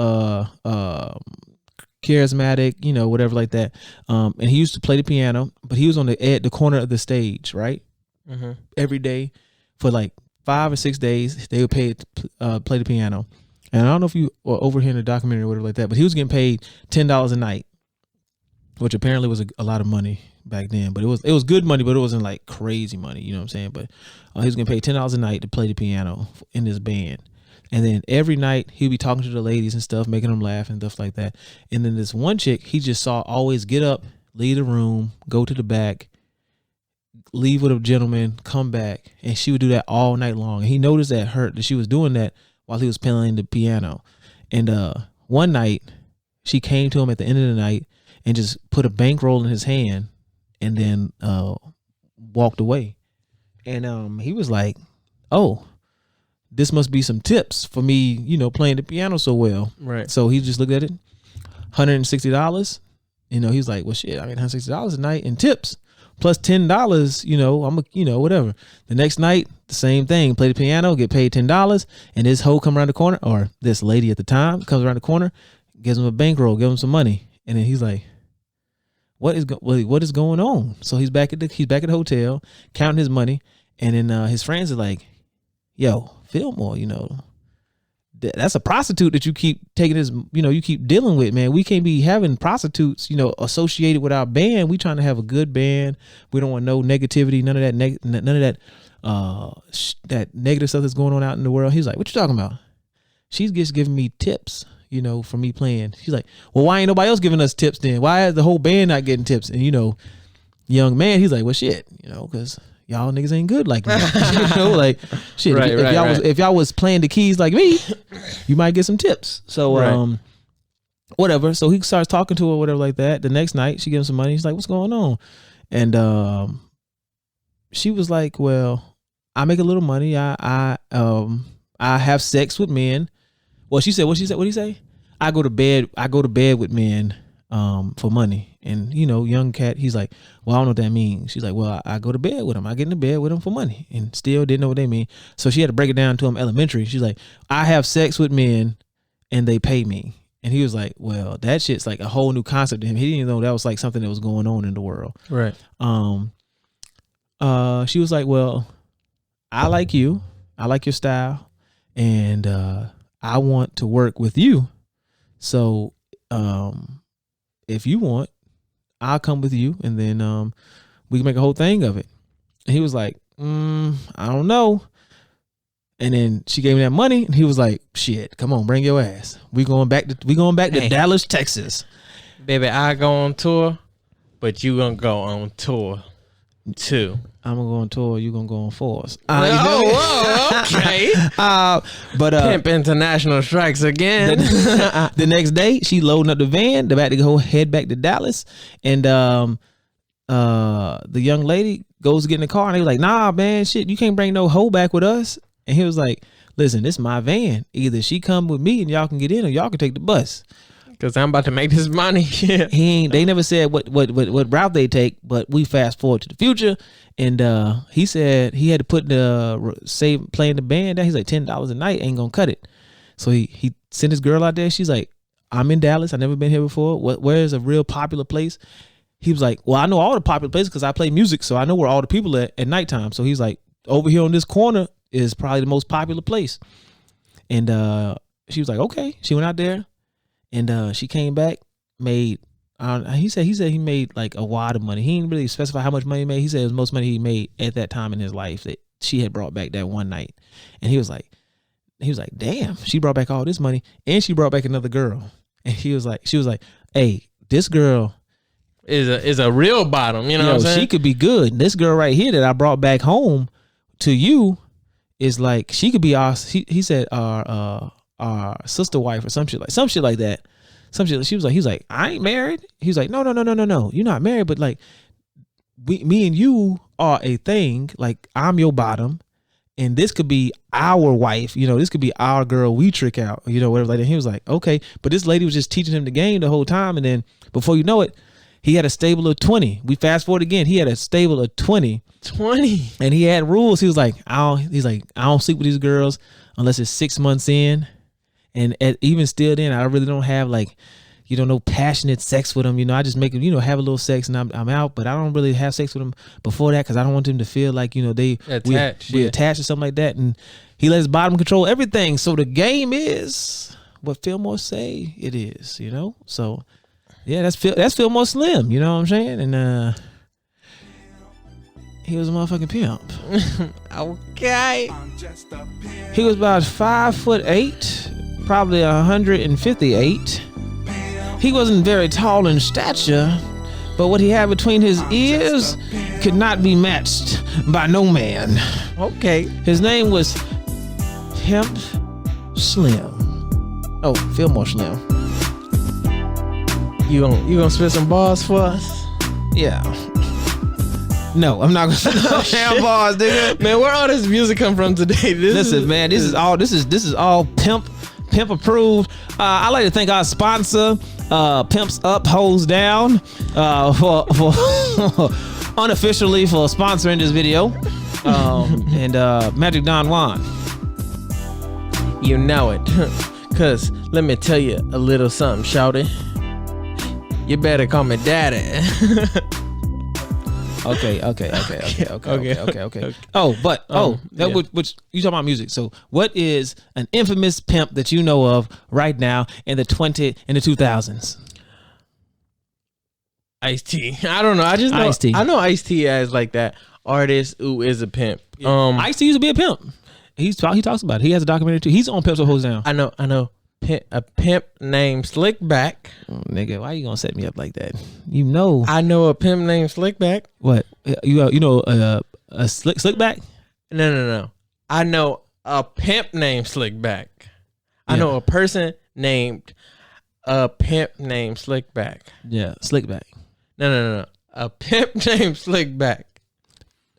charismatic, whatever like that. And he used to play the piano, but he was on the corner of the stage, right? Mm-hmm. Every day for like 5 or 6 days, they would pay to play the piano. And I don't know if you were over here in the documentary or whatever like that, but he was getting paid $10 a night, which apparently was a lot of money back then. But it was good money, but it wasn't like crazy money. You know what I'm saying? But he was getting paid $10 a night to play the piano in this band. And then every night he'd be talking to the ladies and stuff, making them laugh and stuff like that. And then this one chick he just saw always get up, leave the room, go to the back, leave with a gentleman, come back, and she would do that all night long. And he noticed that she was doing that while he was playing the piano. And one night, she came to him at the end of the night and just put a bankroll in his hand, and then walked away. And he was like, "Oh, this must be some tips for me, playing the piano so well." Right. So he just looked at it, $160. He was like, "Well, shit, I mean, $160 a night in tips plus $10. Whatever." The next night, the same thing. Play the piano, get paid $10, and this hoe come around the corner, or this lady at the time comes around the corner, gives him a bankroll, gives him some money, and then he's like, what is going on? So he's back at the hotel, counting his money, and then his friends are like, "Yo, Fillmore, that's a prostitute that you keep taking this, you keep dealing with, man. We can't be having prostitutes, associated with our band. We trying to have a good band. We don't want no negativity, none of that, that negative stuff that's going on out in the world." He's like, "What you talking about? She's just giving me tips, for me playing." She's like, "Well, why ain't nobody else giving us tips then? Why is the whole band not getting tips?" And young man, he's like, "Well, shit, because y'all niggas ain't good like me." Like, shit. Right, if y'all was playing the keys like me, you might get some tips. So whatever. So he starts talking to her, whatever like that. The next night, she gives him some money. He's like, "What's going on?" And she was like, "Well, I make a little money. I have sex with men." Well, she said, what'd he say? I go to bed with men for money. And young cat, he's like, "Well, I don't know what that means." She's like, "Well, I go to bed with him. I get into bed with him for money." And still didn't know what they mean. So she had to break it down to him elementary. She's like, "I have sex with men and they pay me." And he was like, "Well, that shit's like a whole new concept to him." He didn't even know that was like something that was going on in the world. Right. She was like, "Well, I like you. I like your style. And I want to work with you. So if you want, I'll come with you, and then we can make a whole thing of it." And he was like, "I don't know." And then she gave him that money, and he was like, "Shit, come on, bring your ass. We going back to Dallas, Texas." Baby, I go on tour, but you gonna go on tour too. I'm gonna go on tour. You gonna go on force. Okay. But Pimp International strikes again. The next day, she loading up the van. They're about to head back to Dallas, and the young lady goes to get in the car, and they was like, "Nah, man, shit, you can't bring no hoe back with us." And he was like, "Listen, this is my van. Either she come with me and y'all can get in, or y'all can take the bus. Cause I'm about to make this money." Yeah. They never said what route they take, but we fast forward to the future, and he said he had to put playing the band down. He's like, $10 a night ain't gonna cut it. So he sent his girl out there. She's like, "I'm in Dallas. I've never been here before. Where's a real popular place?" He was like, "Well, I know all the popular places because I play music, so I know where all the people at nighttime." So he's like, "Over here on this corner is probably the most popular place." And she was like, "Okay." She went out there. And she came back, made, he said he made like a wad of money. He didn't really specify how much money he made. He said it was most money he made at that time in his life that she had brought back that one night. And he was like, "Damn, she brought back all this money, and she brought back another girl." And she was like, "Hey, this girl is a real bottom, you know what I'm saying? She could be good. This girl right here that I brought back home to you is like, she could be he said our sister wife or some shit like that. He was like, "I ain't married." He was like, No. You're not married, but like me and you are a thing. Like, I'm your bottom, and this could be our wife. This could be our girl. We trick out, whatever like that. He was like, "Okay," but this lady was just teaching him the game the whole time, and then before you know it, he had a stable of 20. We fast forward again. He had a stable of 20, and he had rules. He was like, I don't sleep with these girls unless it's 6 months in. And even still then, I really don't have like, no passionate sex with them. I just make them, have a little sex and I'm out, but I don't really have sex with them before that because I don't want them to feel like, we attached or something like that. And he let his bottom control everything. So the game is what Fillmore say it is, So yeah, that's Fillmore Slim, you know what I'm saying? And he was a motherfucking pimp. Okay. He was about 5'8", probably 158. He wasn't very tall in stature, but what he had between his ears could not be matched by no man. Okay. His name was Pimp Slim. Oh, Fillmore Slim. You gonna spit some bars for us? Yeah. No, I'm not gonna spit no damn bars, nigga. Man, where all this music come from today? Listen, man, this is all pimp approved. I like to thank our sponsor, Pimps Up, Hoes Down, for unofficially for sponsoring this video, and Magic Don Juan. You know it. Cause let me tell you a little something, shouty. You better call me daddy. Okay. Oh, but which you talking about music? So, what is an infamous pimp that you know of right now in the 2000s? Ice-T. I don't know. I just know Ice-T. I know Ice-T as like that artist who is a pimp. Ice-T used to be a pimp. He talks about it. He has a documentary too. He's on Pimps Up, Hoes Down. I know. A pimp named Slickback. Oh, nigga, why you gonna set me up like that? You know. I know a pimp named Slickback. What? You know a Slickback? No. I know a pimp named Slickback. I know a person named a pimp named Slickback. Yeah, Slickback. No. A pimp named Slickback.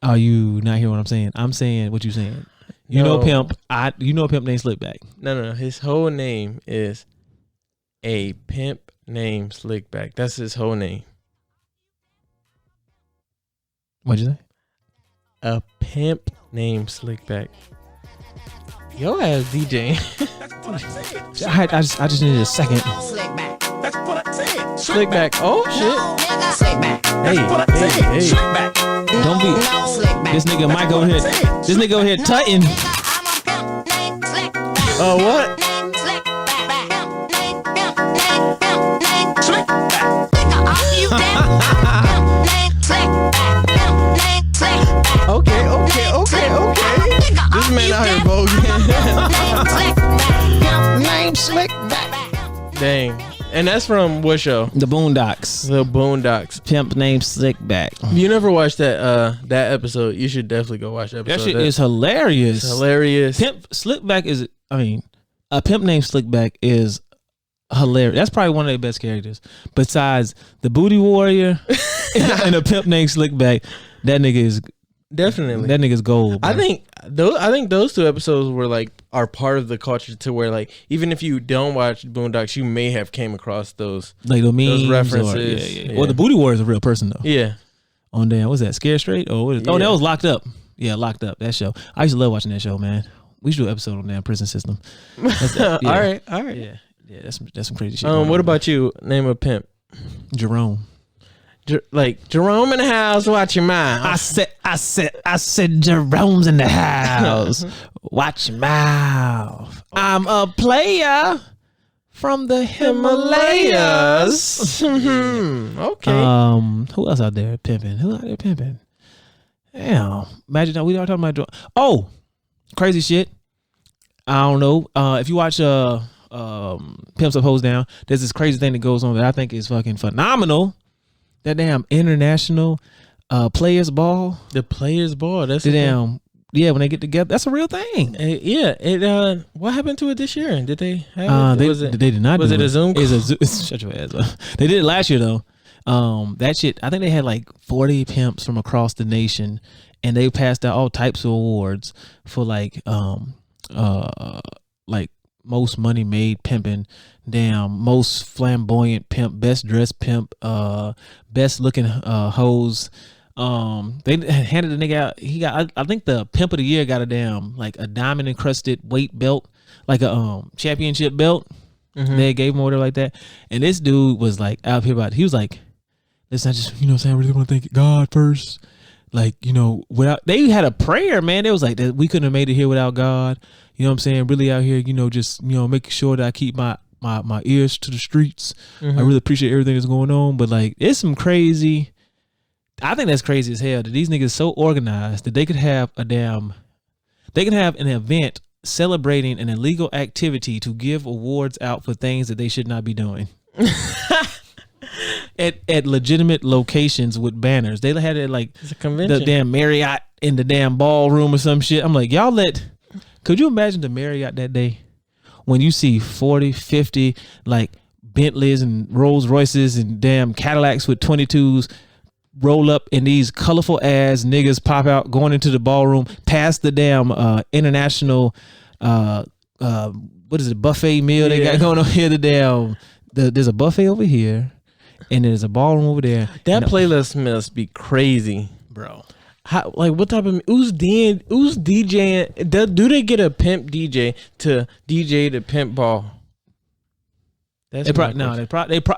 Are you not hearing what I'm saying? I'm saying what you saying. You know a pimp. You know a pimp named Slickback. No. His whole name is a pimp named Slickback. That's his whole name. What'd you say? A pimp named Slickback. Yo ass DJ. I just needed a second. Slickback. Oh shit. Hey. Don't be this nigga Mike over here. This nigga over here tutting. Oh what? Okay. This man out here bogus. Name Slickback. Dang. And that's from what show? The Boondocks. The Boondocks. Pimp named Slickback. You never watched that episode? You should definitely go watch that episode. That shit is hilarious. It's hilarious. Pimp Slickback is. I mean, a pimp named Slickback is hilarious. That's probably one of their best characters. Besides the Booty Warrior and a pimp named Slickback, that nigga is definitely that nigga's gold. Bro. I think those two episodes were are part of the culture to where even if you don't watch Boondocks, you may have came across those the memes, those references. Yeah. Well, the Booty Warrior is a real person though. Yeah. On damn, what's that? Scare Straight? Oh, that was Locked Up. Yeah, Locked Up. That show. I used to love watching that show, man. We should do an episode on damn prison system. All right. Yeah, that's some crazy shit. What about you? Name a pimp. Jerome. Jerome in the house, watch your mouth. I said Jerome's in the house. Watch your mouth. I'm a player from the Himalayas. Okay. Who else out there pimping? Damn. Imagine we are talking about. Oh, crazy shit. I don't know. If you watch Pimps Up, Hoes Down, there's this crazy thing that goes on that I think is fucking phenomenal. That damn international players ball. The players ball. That's the damn when they get together. That's a real thing. It what happened to it this year? Did they have it? They did not. Was it a Zoom? Shut your ass up. They did it last year though. That shit. I think they had 40 pimps from across the nation, and they passed out all types of awards for most money made pimping, damn, most flamboyant pimp, best dressed pimp, best looking hoes. They handed the nigga out. He got, I think the pimp of the year got a damn a diamond encrusted weight belt, like a championship belt. Mm-hmm. They gave him order like that, and this dude was out here about. He was like, "Listen, I just what I'm saying, I really want to thank God first. Without they had a prayer, man. They was like that we couldn't have made it here without God. You know what I'm saying? Really out here, just making sure that I keep my ears to the streets. Mm-hmm. I really appreciate everything that's going on, but it's some crazy. I think that's crazy as hell that these niggas so organized that they could have an event celebrating an illegal activity to give awards out for things that they should not be doing. at legitimate locations with banners. They had it like It's a convention. the damn Marriott in the damn ballroom or some shit. I'm like, y'all could you imagine the Marriott that day when you see 40, 50 like Bentleys and Rolls Royces and damn Cadillacs with 22s roll up and these colorful ass niggas pop out going into the ballroom past the damn international what is it, buffet meal they got going on here, there's a buffet over here and there's a ballroom over there. That playlist must be crazy, bro. How, like, what type of who's DJing? Do they get a pimp DJ to DJ the pimp ball? That's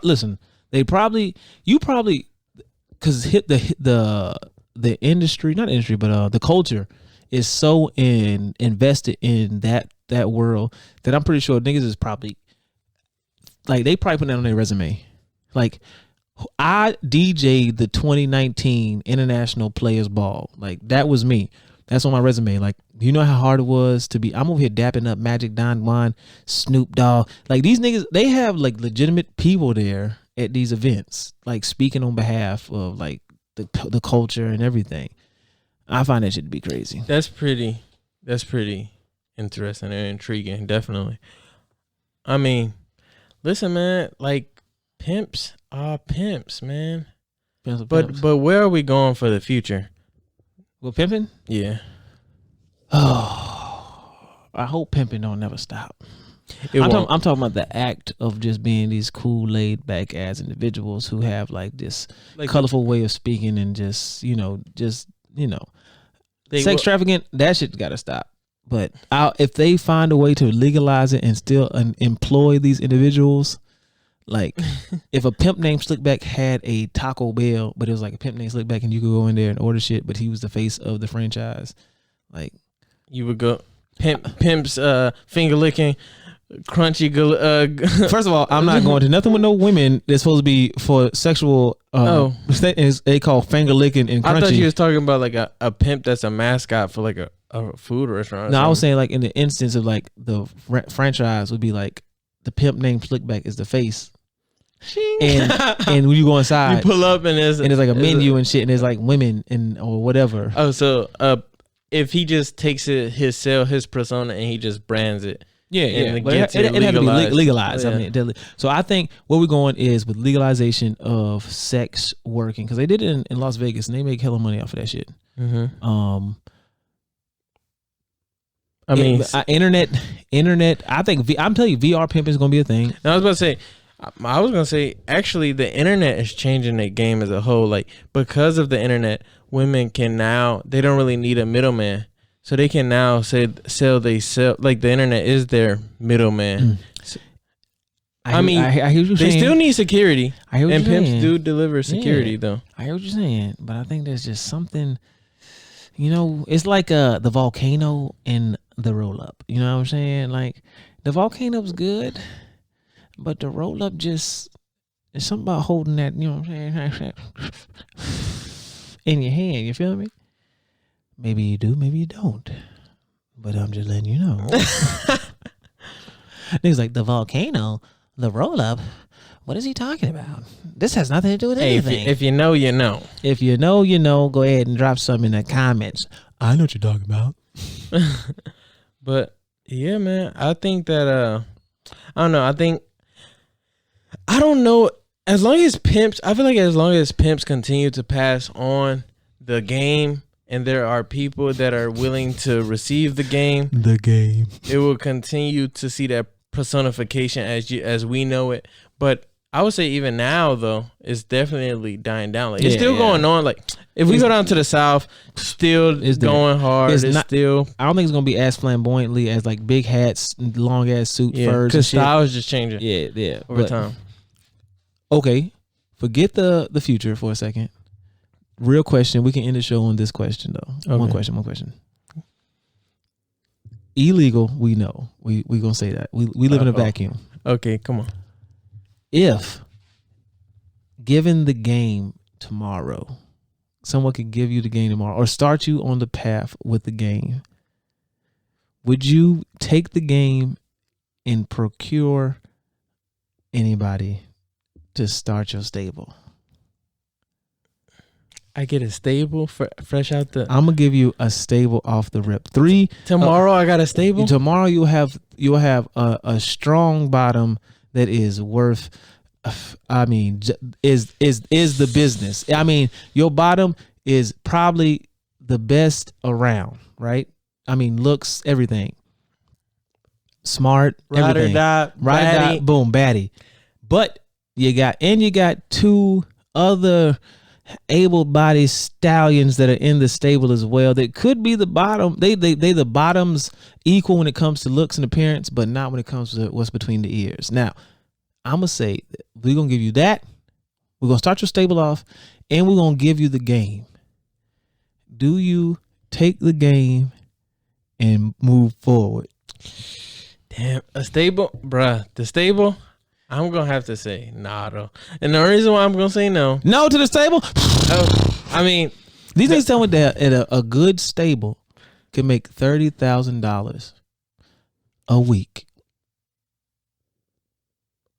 listen. They probably because the industry, not industry, but the culture is so invested in that world that I'm pretty sure niggas is probably like they probably put that on their resume. Like, I DJ'd the 2019 International Players Ball. Like, that was me. That's on my resume. Like, you know how hard it was to be. I'm over here dapping up Magic, Don Juan, Snoop Dogg. Like, these niggas, they have like legitimate people there at these events, like speaking on behalf of like the culture and everything. I find that shit to be crazy. That's pretty interesting and intriguing. Definitely. I mean, listen, man. Like, pimps are pimps, man. But where are we going for the future? With pimping? Yeah. Oh, I hope pimping don't never stop. I'm talking about the act of just being these cool, laid back ass individuals who have like this colorful way of speaking and just sex trafficking. That shit got to stop. But if they find a way to legalize it and still employ these individuals, like if a pimp named Slickback had a Taco Bell, but it was like a pimp named Slickback and you could go in there and order shit, but he was the face of the franchise, like you would go pimps finger licking. Crunchy. First of all, I'm not going to nothing with no women that's supposed to be for sexual. They call finger licking and crunchy. I thought you was talking about like a pimp that's a mascot for like a food restaurant. No, I was saying like in the instance of like the franchise would be like the pimp named Slickback is the face, and when you go inside, you pull up and there's like a menu and shit, and there's like women and or whatever. Oh, so if he just takes his persona and he just brands it. Yeah. It had to be legalized. Yeah. I mean, so I think where we're going is with legalization of sex working, because they did it in Las Vegas and they make hella money off of that shit. Mm-hmm. I mean, internet. I think I'm telling you, VR pimping is gonna be a thing. I was gonna say, actually, the internet is changing the game as a whole. Like, because of the internet, women can now, they don't really need a middleman. So they can now sell like the internet is their middleman. I hear what they still need security. And pimps do deliver security though. I hear what you're saying, but I think there's just something, it's like the volcano and the roll up. You know what I'm saying? Like, the volcano's good, but the roll up just, it's something about holding that, you know what I'm saying, in your hand. You feel me? Maybe you do, maybe you don't. But I'm just letting you know. Niggas like the volcano, the roll up. What is he talking about? This has nothing to do with anything. If you know, you know. If you know, you know. Go ahead and drop some in the comments. I know what you're talking about. But yeah, man, I think that I don't know. I don't know. As long as pimps continue to pass on the game, and there are people that are willing to receive the game, it will continue to see that personification as we know it. But I would say even now though, it's definitely dying down. Like, it's still going on. Like, if we go down to the South, it's going hard. It's still. I don't think it's gonna be as flamboyantly as like big hats, long ass suit, furs. Because style is just changing. Yeah, over time. Okay, forget the future for a second. Real question. We can end the show on this question though. Okay. One question. Illegal. We know. We gonna say that. We live in a vacuum. Okay, come on. If given the game tomorrow, someone could give you the game tomorrow or start you on the path with the game, would you take the game and procure anybody to start your stable? I get a stable fresh out the. I'm gonna give you a stable off the rip. 3 Tomorrow I got a stable. Tomorrow you'll have a strong bottom that is worth. I mean, is the business. I mean, your bottom is probably the best around, right? I mean, looks, everything. Smart, Ride everything. or die, Ride or die, baddie. boom, baddie. But you got 2 other able-bodied stallions that are in the stable as well. That could be the bottom. They the bottoms equal when it comes to looks and appearance, but not when it comes to what's between the ears. Now, I'm gonna say we're gonna give you that. We're gonna start your stable off, and we're gonna give you the game. Do you take the game and move forward? Damn, a stable, bruh. The stable, I'm gonna have to say nah though. And the reason why I'm gonna say no to the stable. I mean, These niggas tell me that at a good stable can make $30,000 a week.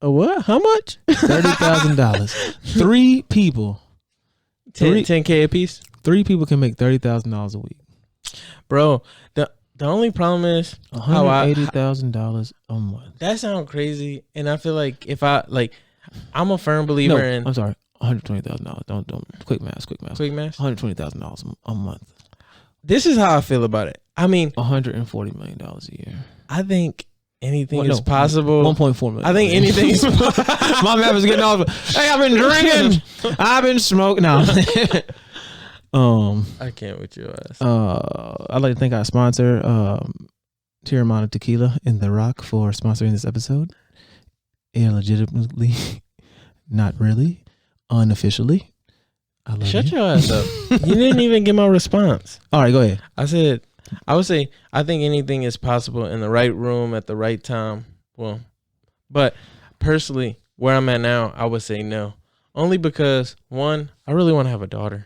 a what? How much? $30,000. 3 people. 10K a piece, 3 people can make $30,000 a week. bro. The only problem is how $180,000 a month. that sounds crazy, and I feel like if I like, I'm a firm believer in I'm sorry, $120,000. Don't quick math. quick math. $120,000 a month. This is how I feel about it. I mean, $140 million a year. I think anything is possible. 1.4 million. I think anything is My math is getting off. Hey, I've been drinking. I've been smoking. No. I can't with your ass. I'd like to thank our sponsor, Tiramana Tequila in The Rock, for sponsoring this episode. Illegitimately, not really, unofficially. I love Shut you. your ass up. You didn't even get my response. All right, go ahead. I would say I think anything is possible in the right room at the right time. Well, but personally, where I'm at now, I would say no. Only because, one, I really want to have a daughter.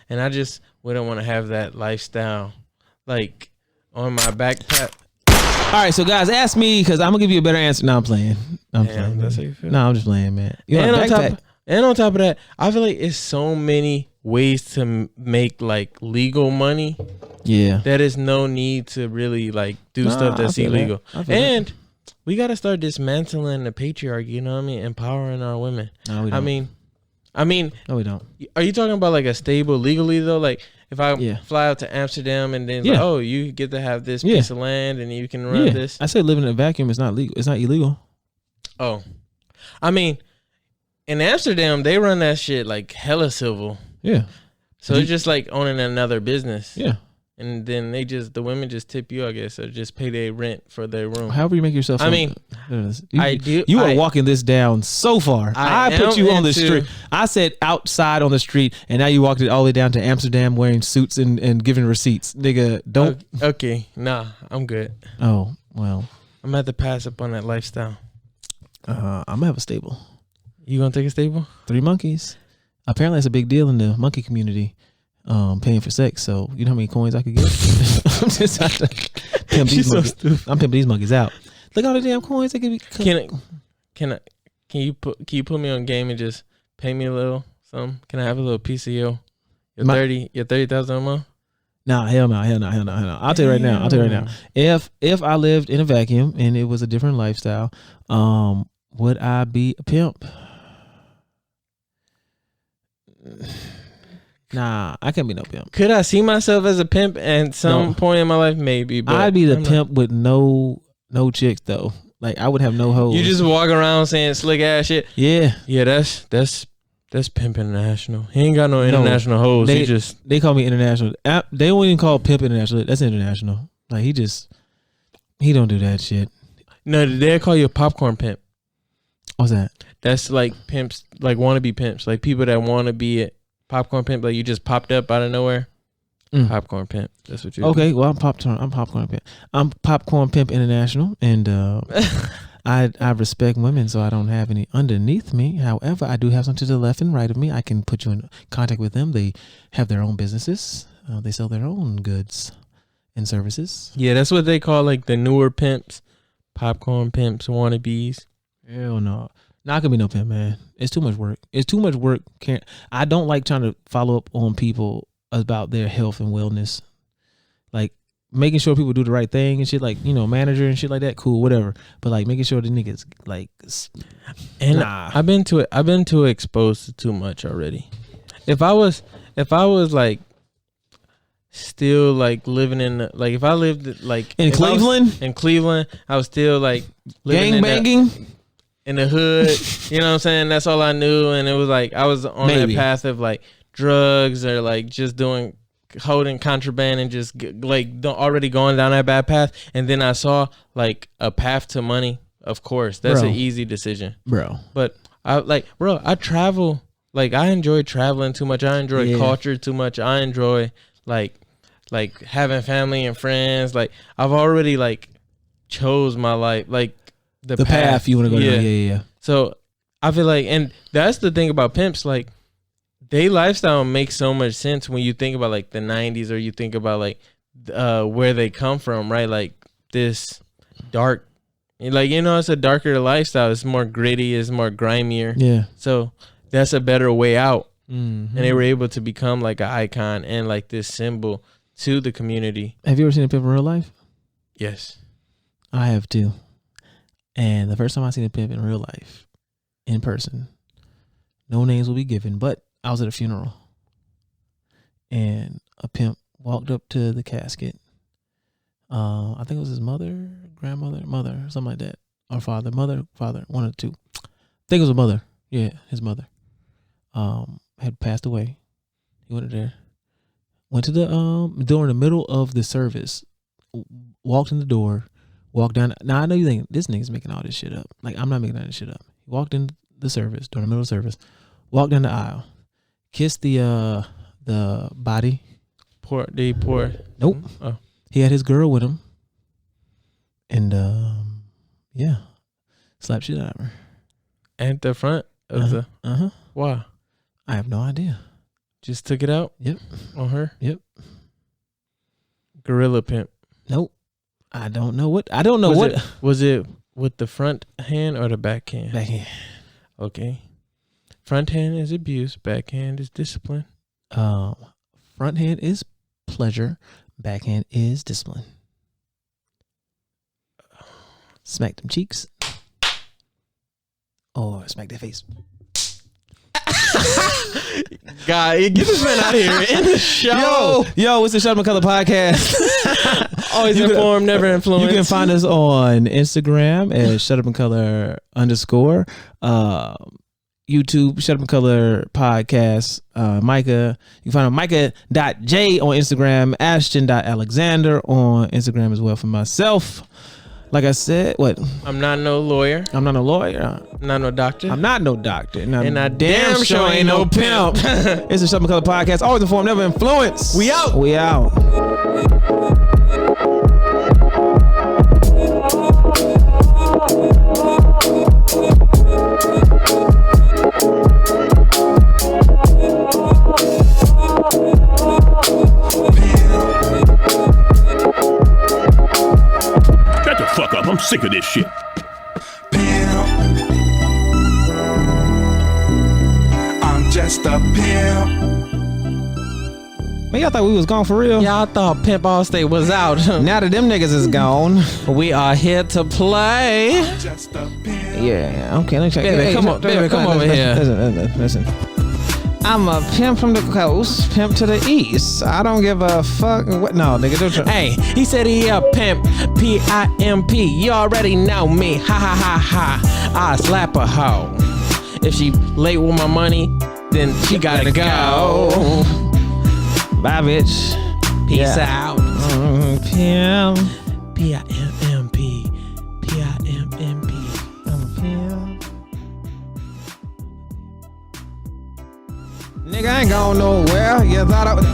And I just wouldn't want to have that lifestyle, like, on my backpack. All right, so guys, ask me because I'm gonna give you a better answer. No, I'm playing. Damn, that's how you feel. No, I'm just playing, man. You And want a backpack? on top of that, I feel like it's so many ways to make like legal money. Yeah. That is no need to really like do stuff that's illegal. And we got to start dismantling the patriarchy, you know what I mean? Empowering our women. No, we don't. I mean, no, we don't. are you talking about like a stable legally though? Like if I Yeah. fly out to Amsterdam and then Yeah. like, oh, you get to have this Yeah. piece of land and you can run this. I said living in a vacuum is not legal. It's not illegal. Oh, I mean, in Amsterdam, they run that shit like hella civil. Yeah. So it's just like owning another business. Yeah. And then the women just tip you, I guess, or just pay their rent for their room. However you make yourself. I mean, You are walking this down so far. I put you on the street. I said outside on the street, and now you walked it all the way down to Amsterdam wearing suits and giving receipts. Nigga, don't. Okay, nah, I'm good. Oh, well. I'm gonna have to pass up on that lifestyle. I'm going to have a stable. You gonna take a stable? 3 monkeys. Apparently, it's a big deal in the monkey community. Paying for sex, so you know how many coins I could get? I'm just trying to pimp these monkeys. I'm pimping these monkeys out. Look at all the damn coins they give me. Can you put me on game and just pay me a little something? Can I have a little piece of your 30,000 a month? Nah, hell no. I'll tell you right now. If I lived in a vacuum and it was a different lifestyle, would I be a pimp? Nah, I can't be no pimp. Could I see myself as a pimp at some point in my life? Maybe. But I'd be the pimp with no chicks though. Like I would have no hoes. You just walk around saying slick ass shit. Yeah. Yeah, that's Pimp International. He ain't got no international hoes. They call me international. They don't even call Pimp International. That's international. Like he don't do that shit. No, they call you a popcorn pimp. What's that? That's like pimps, like wannabe pimps, like people that want to be a popcorn pimp, like you just popped up out of nowhere. Popcorn pimp. That's what you're okay. Well, I'm popcorn pimp. I'm popcorn pimp international, and I respect women, so I don't have any underneath me. However, I do have some to the left and right of me. I can put you in contact with them. They have their own businesses. They sell their own goods and services. Yeah, that's what they call like the newer pimps, popcorn pimps, wannabes. Hell no. Not gonna be no pimp, man. It's too much work. It's too much work. I don't like trying to follow up on people about their health and wellness. Like making sure people do the right thing and shit, like, you know, manager and shit like that, cool, whatever. But like making sure the niggas like, and nah. I've been too exposed to too much already. If I was like still like living in like if I lived like in Cleveland, I was still like living gang banging in the hood. You know what I'm saying? That's all I knew, and it was like I was on that path of like drugs or like just holding contraband and just already going down that bad path. And then I saw like a path to money. Of course, that's an easy decision, bro. But I travel. Like I enjoy traveling too much. I enjoy culture too much. I enjoy like having family and friends. Like I've already like chose my life, like the path you want to go down. Yeah. So I feel like, and that's the thing about pimps. Like their lifestyle makes so much sense when you think about like the 90s, or you think about like where they come from, right? Like this dark, like, you know, it's a darker lifestyle. It's more gritty. It's more grimier. Yeah. So that's a better way out. Mm-hmm. And they were able to become like an icon and like this symbol to the community. Have you ever seen a pimp in real life? Yes. I have too. And the first time I seen a pimp in real life, in person, no names will be given, but I was at a funeral. And a pimp walked up to the casket. I think it was his mother, grandmother, mother, something like that. Or father, one of the two. I think it was a mother. Yeah, his mother. Had passed away. He went there. Went to the during the middle of the service, walked in the door, walked down. Now I know you think this nigga's making all this shit up. Like, I'm not making all this shit up. He walked in the service during the middle of the service, walked down the aisle, kissed the body. Poor. Nope. Oh. He had his girl with him, and slapped shit out of her. At the front of the Why? I have no idea. Just took it out? Yep. On her? Yep. Gorilla pimp. Nope. I don't know what. Was it with the front hand or the back hand? Back hand. Okay. Front hand is abuse. Back hand is discipline. Front hand is pleasure. Back hand is discipline. Smack them cheeks. Or smack their face. God, get this man out of here in the show. Yo, it's the Shut Up and Color podcast. Always informed, never influenced. You can find us on Instagram at Shut Up and Color _ YouTube, Shut Up and Color podcast. Micah, you can find Micah Jaye on Instagram, Ashton Alexander on Instagram as well for myself. Like I said, what? I'm not no lawyer. I'm not no lawyer. Not no doctor. I'm not no doctor. And I damn sure ain't no pimp. It's the Shut Up and Color podcast. Always informed, never influenced. We out. We out. Shut the fuck up. I'm sick of this shit. I'm just a pimp. Man, y'all thought we was gone for real? Y'all thought Pimp Allstate was out. Now that them niggas is gone, we are here to play. I'm just a pimp. Yeah, okay, let me check. Baby, come over here. Listen. I'm a pimp from the coast, pimp to the east. I don't give a fuck. What? No, nigga, don't try. Hey, he said he a pimp, P-I-M-P. You already know me, ha ha ha ha. I slap a hoe. If she late with my money, then she gotta go. Bye, bitch. Peace out. Pimp. P-I-M-M-P. P-I-M-M-P. I'm a pimp. Nigga, I ain't going nowhere. You thought I was...